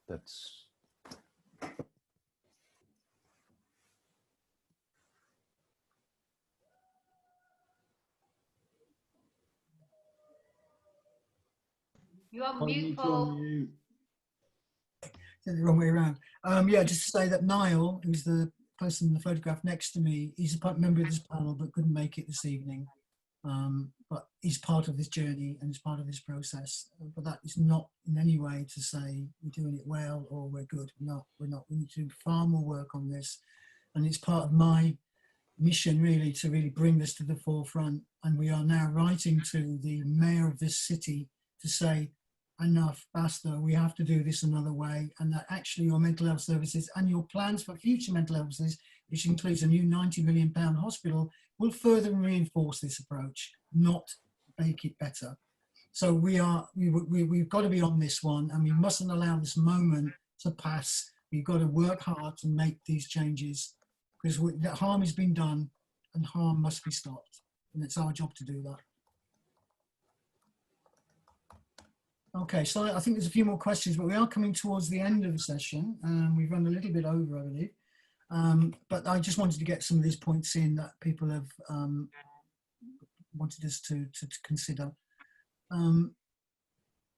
That's you're on mute, Paul. The wrong way around. Yeah, just to say that Niall, who's the person in the photograph next to me, he's a member of this panel but couldn't make it this evening. But he's part of this journey and is part of this process. But that is not in any way to say we're doing it well or we're good. No, we're not. We need to do far more work on this. And it's part of my mission really to really bring this to the forefront. And we are now writing to the mayor of this city to say, enough, basta, we have to do this another way, and that actually your mental health services and your plans for future mental health services, which includes a new £90 million hospital, will further reinforce this approach, not make it better. So we've got to be on this one, and we mustn't allow this moment to pass. We've got to work hard to make these changes, because harm has been done and harm must be stopped, and it's our job to do that. Okay, so I think there's a few more questions, but we are coming towards the end of the session, and we've run a little bit over, I believe. But I just wanted to get some of these points in that people have wanted us to consider.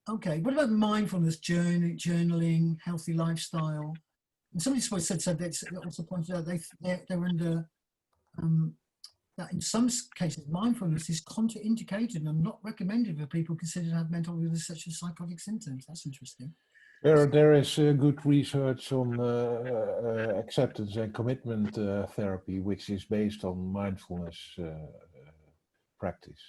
Okay, what about mindfulness, journaling, healthy lifestyle? And somebody said that also pointed out they're under that in some cases mindfulness is contraindicated and not recommended for people considered to have mental illness such as psychotic symptoms. That's interesting. There is good research on acceptance and commitment therapy, which is based on mindfulness practice.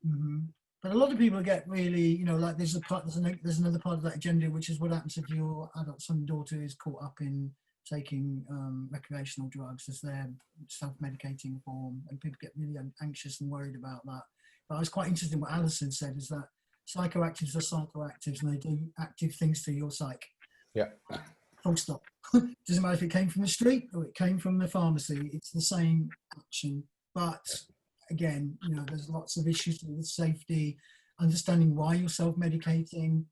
Mm-hmm. But a lot of people get really, like there's another part of that agenda, which is what happens if your adult son and daughter is caught up in taking recreational drugs as their self-medicating form, and people get really anxious and worried about that. But I was quite interested in what Alison said, is that psychoactives are psychoactives and they do active things to your psyche. Yeah. Full stop. Doesn't matter if it came from the street or it came from the pharmacy, it's the same action. But again, there's lots of issues with safety, understanding why you're self-medicating,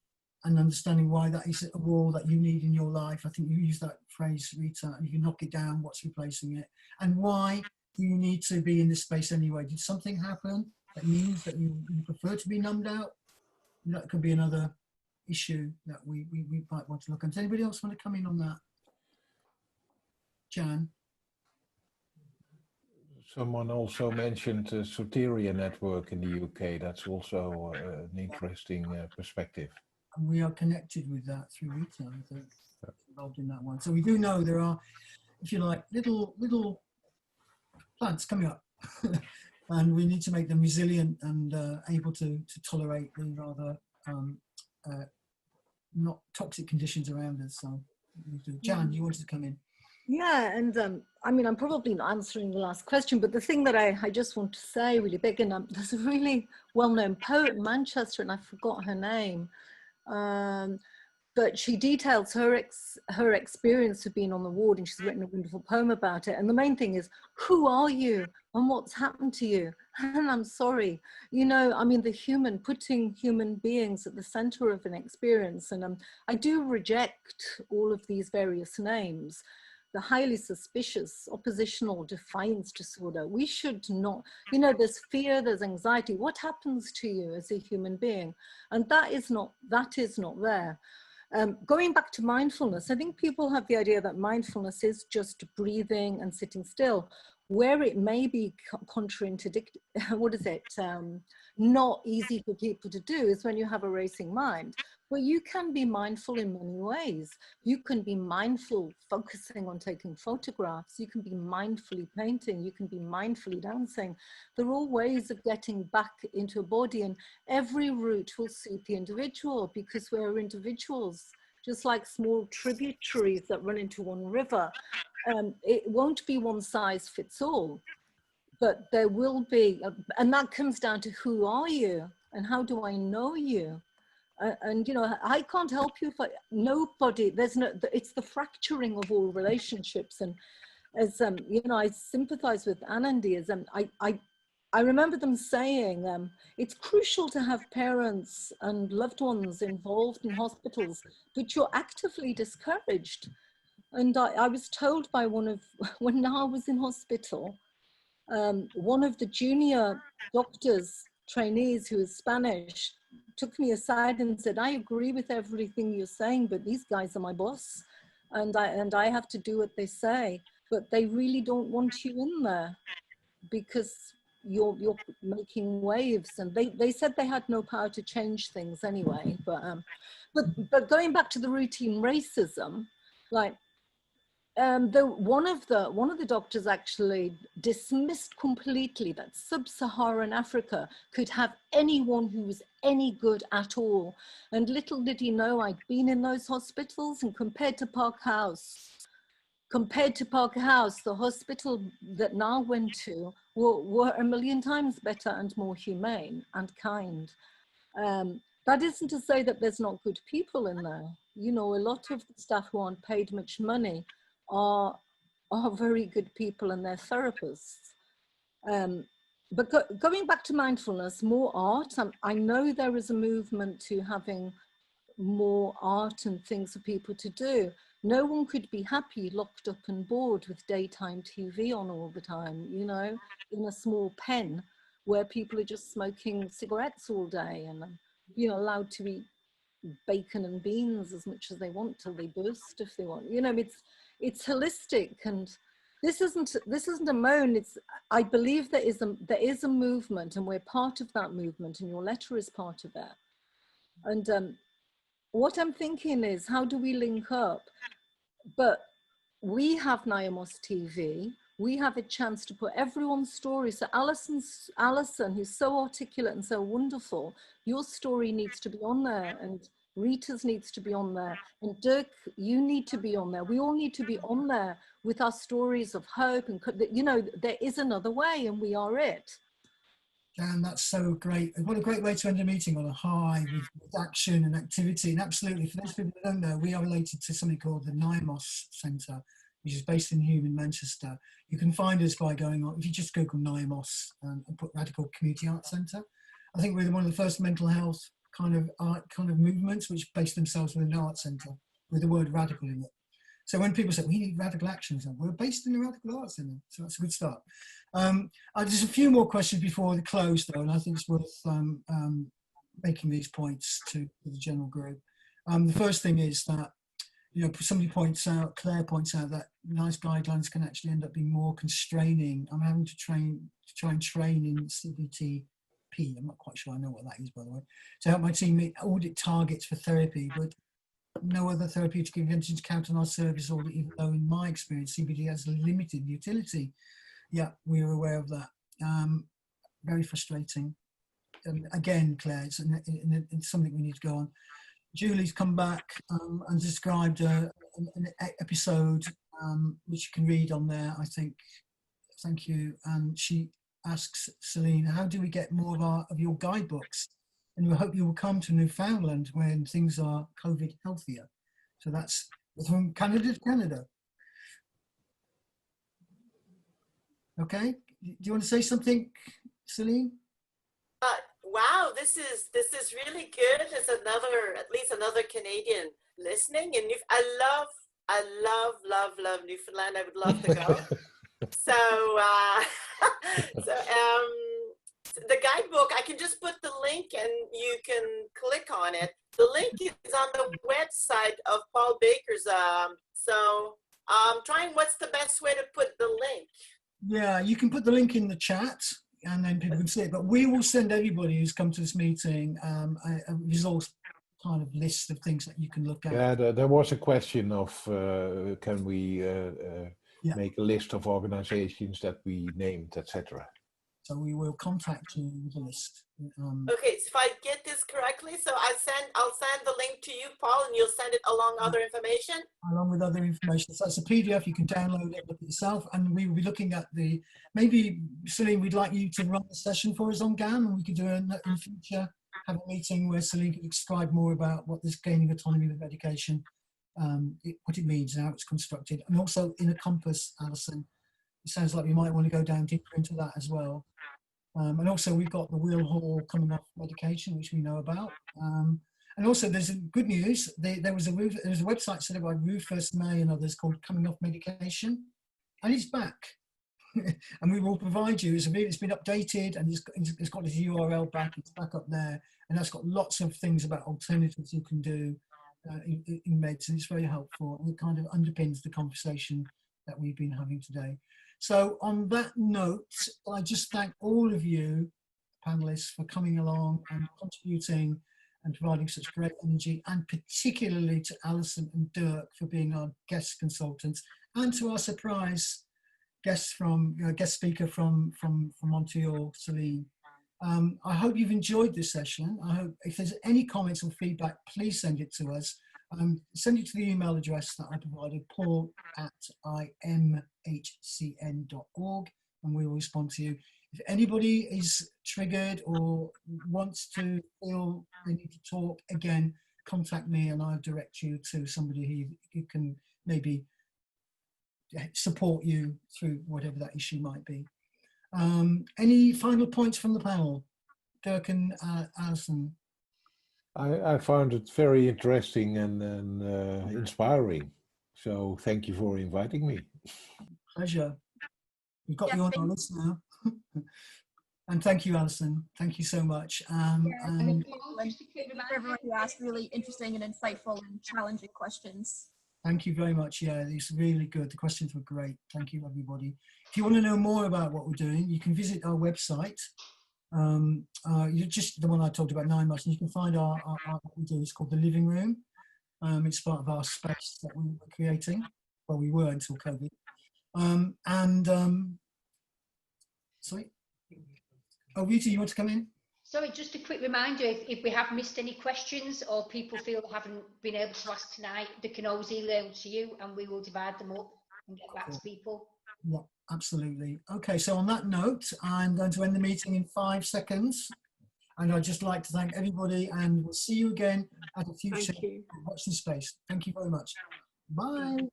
and understanding why that is a wall that you need in your life. I think you used that phrase, Rita, and if you knock it down, what's replacing it? And why do you need to be in this space anyway? Did something happen that means that you prefer to be numbed out? That could be another issue that we might want to look at. Does anybody else want to come in on that? Jan? Someone also mentioned the Soteria network in the UK. That's also an interesting perspective. And we are connected with that through Rita, I think, involved in that one. So we do know there are, if you like, little plants coming up. And we need to make them resilient and able to tolerate the rather not toxic conditions around us. So, Jan, you wanted to come in? Yeah, and I mean, I'm probably not answering the last question, but the thing that I just want to say really big, and there's a really well-known poet in Manchester, and I forgot her name, but she details her experience of being on the ward, and she's written a wonderful poem about it. And the main thing is, who are you and what's happened to you? And I'm sorry, I mean, putting human beings at the center of an experience. And I do reject all of these various names. The highly suspicious, oppositional, defiance disorder. We should not, there's fear, there's anxiety. What happens to you as a human being? And that is not there. Going back to mindfulness, I think people have the idea that mindfulness is just breathing and sitting still, where it may be not easy for people to do is when you have a racing mind. But you can be mindful in many ways. You can be mindful focusing on taking photographs. You can be mindfully painting. You can be mindfully dancing. They're all ways of getting back into a body, and every route will suit the individual, because we're individuals, just like small tributaries that run into one river. It won't be one size fits all, but there will be, and that comes down to who are you and how do I know you? And I can't help you if nobody, it's the fracturing of all relationships. And as I sympathize with Anandi, as I remember them saying it's crucial to have parents and loved ones involved in hospitals, but you're actively discouraged. And I was told by when I was in hospital, one of the junior doctors, trainees who is Spanish, took me aside and said, I agree with everything you're saying, but these guys are my boss, and I have to do what they say. but they really don't want you in there because you're making waves. And they said they had no power to change things anyway. But going back to the routine racism, like, one of the doctors actually dismissed completely that sub-Saharan Africa could have anyone who was any good at all. And little did he know I'd been in those hospitals, and compared to Park House, the hospital that Niall went to were a million times better and more humane and kind. That isn't to say that there's not good people in there. You know, a lot of the staff who aren't paid much money are very good people, and they're therapists. But going back to mindfulness, more art. I know there is a movement to having more art and things for people to do. No one could be happy locked up and bored with daytime TV on all the time, you know, in a small pen where people are just smoking cigarettes all day and, you know, allowed to eat bacon and beans as much as they want till they burst if they want. You know, it's holistic, and this isn't a moan. I believe there is a movement, and we're part of that movement, and your letter is part of it. And what I'm thinking is, how do we link up? But we have Niamos TV. We have a chance to put everyone's story. So Alison, who's so articulate and so wonderful, your story needs to be on there, and Rita's needs to be on there, and Dirk, you need to be on there. We all need to be on there with our stories of hope, and, you know, there is another way, and we are it. And that's so great. What a great way to end a meeting, on a high with action and activity. And absolutely, for those people who don't know, we are related to something called the NIMOS Centre, which is based in Hume in Manchester. You can find us by going on, if you just Google NIMOS and put Radical Community Arts Centre. I think we're one of the first mental health kind of art kind of movements which base themselves with an art centre with the word radical in it. So when people say we need radical action, we're based in the Radical Arts Centre, so that's a good start. There's a few more questions before the close though, and I think it's worth making these points to the general group. The first thing is that, you know, somebody points out, Claire points out, that nice guidelines can actually end up being more constraining. I'm having to try and train in CBT. I'm not quite sure I know what that is, by the way, to help my team meet audit targets for therapy, but no other therapeutic interventions count on our service audit, even though in my experience CBT has limited utility. Yeah, we are aware of that. Very frustrating. Again, Claire, it's something we need to go on. Julie's come back and described an episode which you can read on there, I think. Thank you. And she asks Celine, how do we get more of your guidebooks? And we hope you will come to Newfoundland when things are COVID healthier. So that's from Canada to Canada. Okay, do you want to say something, Celine? Wow, this is really good. There's at least another Canadian listening, and I love Newfoundland. I would love to go. So the guidebook, I can just put the link and you can click on it. The link is on the website of Paul Baker's. So I'm trying, what's the best way to put the link? Yeah, you can put the link in the chat and then people can see it. But we will send everybody who's come to this meeting a resource kind of list of things that you can look at. Yeah, there was a question of can we make a list of organizations that we named, etc. So we will contact you with a list. Okay, so if I get this correctly, so I'll send the link to you, Paul, and you'll send it along other information? Along with other information. So that's a PDF, you can download it, look at yourself, and we will be looking at maybe, Celine, we'd like you to run the session for us on GAM, and we could do in the future, have a meeting where Celine could describe more about what this gaining autonomy with medication, what it means and how it's constructed, and also in a compass, Alison. It sounds like we might want to go down deeper into that as well. And also we've got the Will Hall coming off medication, which we know about. And also there's good news. There was a website set up by Rufus May and others called Coming Off Medication, and it's back. And we will provide you, it's been updated and it's got this URL back, it's back up there. And that's got lots of things about alternatives you can do in medicine. It's very helpful, and it kind of underpins the conversation that we've been having today. So on that note, I just thank all of you panelists for coming along and contributing and providing such great energy, and particularly to Alison and Dirk for being our guest consultants, and to our surprise guest speaker from Montreal, Celine. I hope you've enjoyed this session. I hope if there's any comments or feedback, please send it to us. Send it to the email address that I provided, paul@imhcn.org, and we will respond to you. If anybody is triggered or wants to feel they need to talk, again, contact me and I'll direct you to somebody who can maybe support you through whatever that issue might be. Any final points from the panel? Dirk and Alison. I found it very interesting and inspiring. So thank you for inviting me. Pleasure. We've got you on our list now. And thank you, Alison. Thank you so much. Thank you for everyone who asked really interesting and insightful and challenging questions. Thank you very much. Yeah, it's really good. The questions were great. Thank you, everybody. If you want to know more about what we're doing, you can visit our website. Just the one I talked about, 9 months, and you can find our what we do. It's called The Living Room. It's part of our space that we were creating. Well, we were until COVID. Sorry. Oh, Rita, you want to come in? Sorry, just a quick reminder, if we have missed any questions or people feel they haven't been able to ask tonight, they can always email to you and we will divide them up and get back to people. Yeah, absolutely. Okay, so on that note, I'm going to end the meeting in 5 seconds. And I'd just like to thank everybody, and we'll see you again at a future Watch This Space. Thank you very much. Bye.